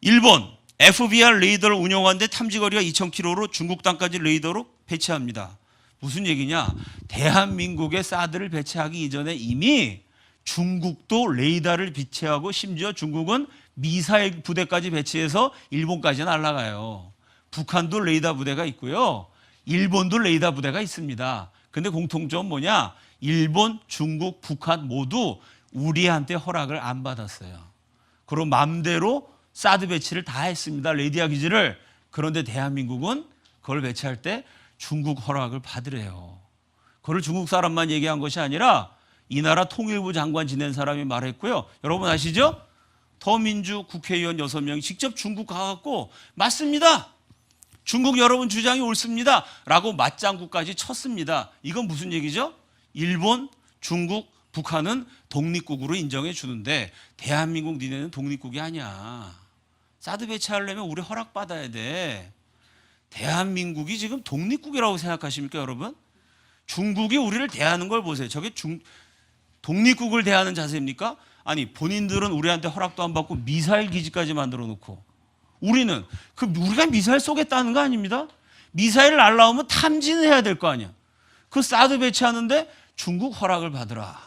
일본 FBR 레이더를 운영하는데 탐지거리가 2000km로 중국 땅까지 레이더로 배치합니다. 무슨 얘기냐? 대한민국에 사드를 배치하기 이전에 이미 중국도 레이더를 비치하고 심지어 중국은 미사일 부대까지 배치해서 일본까지 날아가요. 북한도 레이더 부대가 있고요, 일본도 레이더 부대가 있습니다. 근데 공통점은 뭐냐? 일본, 중국, 북한 모두 우리한테 허락을 안 받았어요. 그럼 맘대로 사드 배치를 다 했습니다, 레이디아 기지를. 그런데 대한민국은 그걸 배치할 때 중국 허락을 받으래요. 그걸 중국 사람만 얘기한 것이 아니라 이 나라 통일부 장관 지낸 사람이 말했고요. 여러분 아시죠? 더민주 국회의원 6명이 직접 중국 가갖고 맞습니다, 중국 여러분 주장이 옳습니다 라고 맞장구까지 쳤습니다. 이건 무슨 얘기죠? 일본, 중국, 북한은 독립국으로 인정해 주는데 대한민국 니네는 독립국이 아니야. 사드 배치하려면 우리 허락받아야 돼. 대한민국이 지금 독립국이라고 생각하십니까, 여러분? 중국이 우리를 대하는 걸 보세요. 저게 독립국을 대하는 자세입니까? 아니, 본인들은 우리한테 허락도 안 받고 미사일 기지까지 만들어 놓고, 우리는 우리가 미사일 쏘겠다는 거 아닙니다. 미사일을 날라오면 탐지는 해야 될 거 아니야. 그 사드 배치하는데 중국 허락을 받으라.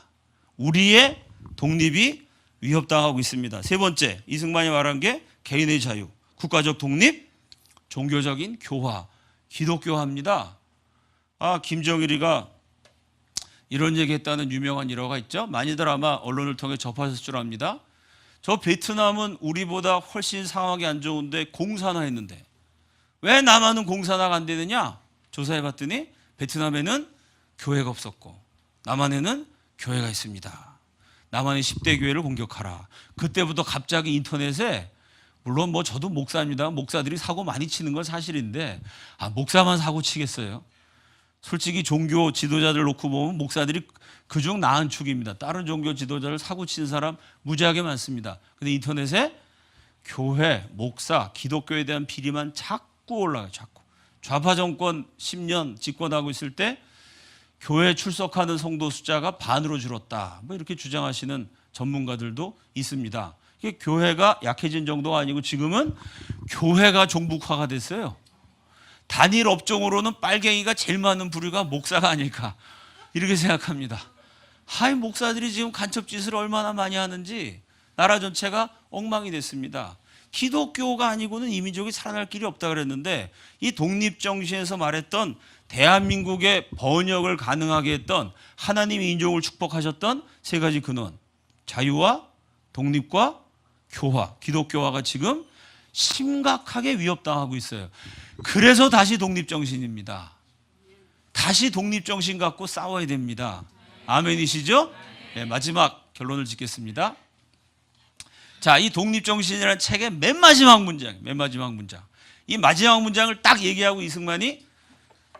우리의 독립이 위협당하고 있습니다. 세 번째, 이승만이 말한 게 개인의 자유, 국가적 독립, 종교적인 교화, 기독교화입니다. 김정일이가 이런 얘기했다는 유명한 일화가 있죠. 많이들 아마 언론을 통해 접하셨을 줄 압니다. 저 베트남은 우리보다 훨씬 상황이 안 좋은데 공산화했는데 왜 남한은 공산화가 안 되느냐? 조사해봤더니 베트남에는 교회가 없었고 남한에는 교회가 있습니다. 남한의 10대 교회를 공격하라. 그때부터 갑자기 인터넷에, 물론 뭐 저도 목사입니다. 목사들이 사고 많이 치는 건 사실인데 목사만 사고 치겠어요? 솔직히 종교 지도자들 놓고 보면 목사들이 그중 나은 축입니다. 다른 종교 지도자를 사고 친 사람 무지하게 많습니다. 근데 인터넷에 교회, 목사, 기독교에 대한 비리만 자꾸 올라가요. 자꾸. 좌파 정권 10년 집권하고 있을 때 교회 출석하는 성도 숫자가 반으로 줄었다. 뭐 이렇게 주장하시는 전문가들도 있습니다. 이게 교회가 약해진 정도가 아니고 지금은 교회가 종북화가 됐어요. 단일 업종으로는 빨갱이가 제일 많은 부류가 목사가 아닐까 이렇게 생각합니다. 하이 목사들이 지금 간첩짓을 얼마나 많이 하는지 나라 전체가 엉망이 됐습니다. 기독교가 아니고는 이 민족이 살아날 길이 없다 그랬는데 이 독립정신에서 말했던 대한민국의 번역을 가능하게 했던 하나님이 인종을 축복하셨던 세 가지 근원, 자유와 독립과 교화, 기독교화가 지금 심각하게 위협당하고 있어요. 그래서 다시 독립정신입니다. 다시 독립정신 갖고 싸워야 됩니다. 아멘이시죠? 네, 마지막 결론을 짓겠습니다. 자, 이 독립정신이라는 책의 맨 마지막 문장. 이 마지막 문장을 딱 얘기하고 이승만이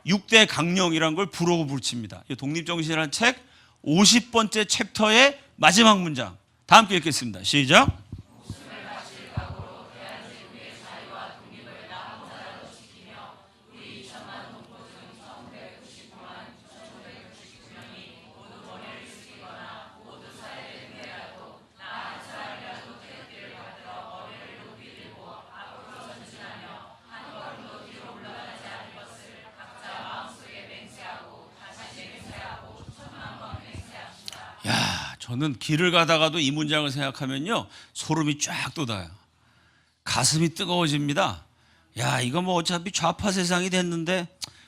6대 강령이라는 걸 부르고 불칩니다. 이 독립정신이라는 책 50번째 챕터의 마지막 문장. 다 함께 읽겠습니다. 시작. 저는 길을 가다가도 이 문장을 생각하면요 소름이 쫙 돋아요. 가슴이 뜨거워집니다. 야, 이거 뭐 어차피 좌파 세상이 됐는데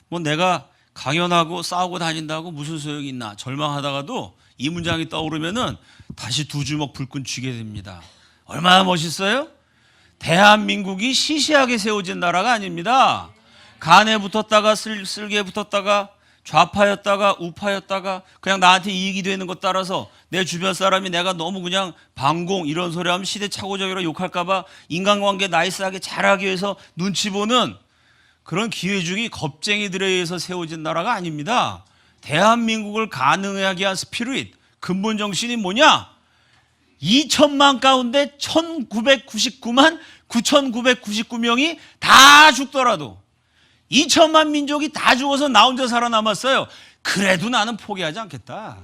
뭐 내가 강연하고 싸우고 다닌다고 무슨 소용이 있나 절망하다가도 이 문장이 떠오르면은 다시 두 주먹 불끈 쥐게 됩니다. 얼마나 멋있어요? 대한민국이 시시하게 세워진 나라가 아닙니다. 간에 붙었다가 쓸개에 붙었다가 좌파였다가 우파였다가 그냥 나한테 이익이 되는 것 따라서 내 주변 사람이 내가 너무 그냥 반공 이런 소리 하면 시대착오적이라 욕할까 봐 인간관계 나이스하게 잘하기 위해서 눈치 보는 그런 기회주의 겁쟁이들에 의해서 세워진 나라가 아닙니다. 대한민국을 가능하게 한 스피릿, 근본 정신이 뭐냐? 2천만 가운데 1999만 9,999명이 다 죽더라도 2천만 민족이 다 죽어서 나 혼자 살아남았어요. 그래도 나는 포기하지 않겠다.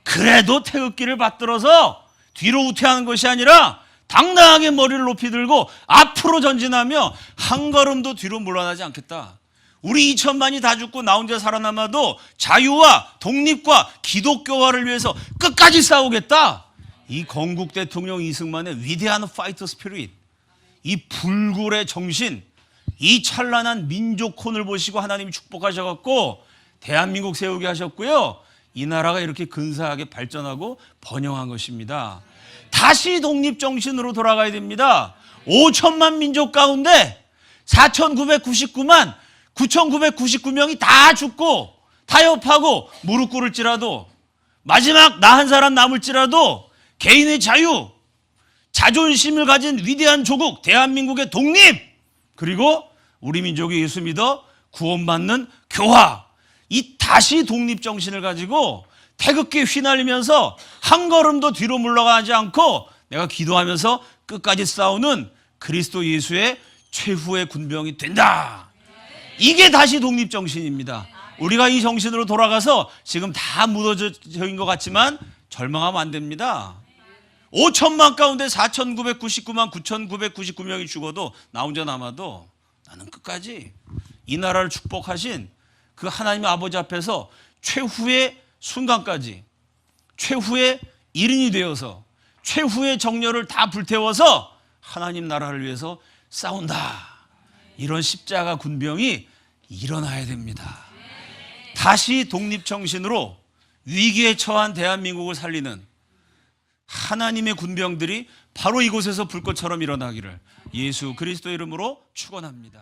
그래도 태극기를 받들어서 뒤로 우퇴하는 것이 아니라 당당하게 머리를 높이 들고 앞으로 전진하며 한 걸음도 뒤로 물러나지 않겠다. 우리 2천만이 다 죽고 나 혼자 살아남아도 자유와 독립과 기독교화를 위해서 끝까지 싸우겠다. 이 건국 대통령 이승만의 위대한 파이터 스피릿, 이 불굴의 정신, 이 찬란한 민족혼을 보시고 하나님이 축복하셔갖고 대한민국 세우게 하셨고요. 이 나라가 이렇게 근사하게 발전하고 번영한 것입니다. 다시 독립정신으로 돌아가야 됩니다. 5천만 민족 가운데 4,999만 9,999명이 다 죽고 타협하고 무릎 꿇을지라도 마지막 나 한 사람 남을지라도 개인의 자유, 자존심을 가진 위대한 조국 대한민국의 독립, 그리고 우리 민족이 예수 믿어 구원받는 교화, 이 다시 독립정신을 가지고 태극기에 휘날리면서 한 걸음도 뒤로 물러가지 않고 내가 기도하면서 끝까지 싸우는 그리스도 예수의 최후의 군병이 된다. 이게 다시 독립정신입니다. 우리가 이 정신으로 돌아가서 지금 다 무너져인 것 같지만 절망하면 안 됩니다. 5천만 가운데 4,999만 9,999명이 죽어도 나 혼자 남아도 나는 끝까지 이 나라를 축복하신 그 하나님의 아버지 앞에서 최후의 순간까지 최후의 일인이 되어서 최후의 정열을 다 불태워서 하나님 나라를 위해서 싸운다. 이런 십자가 군병이 일어나야 됩니다. 다시 독립정신으로 위기에 처한 대한민국을 살리는 하나님의 군병들이 바로 이곳에서 불꽃처럼 일어나기를 예수 그리스도 이름으로 축원합니다.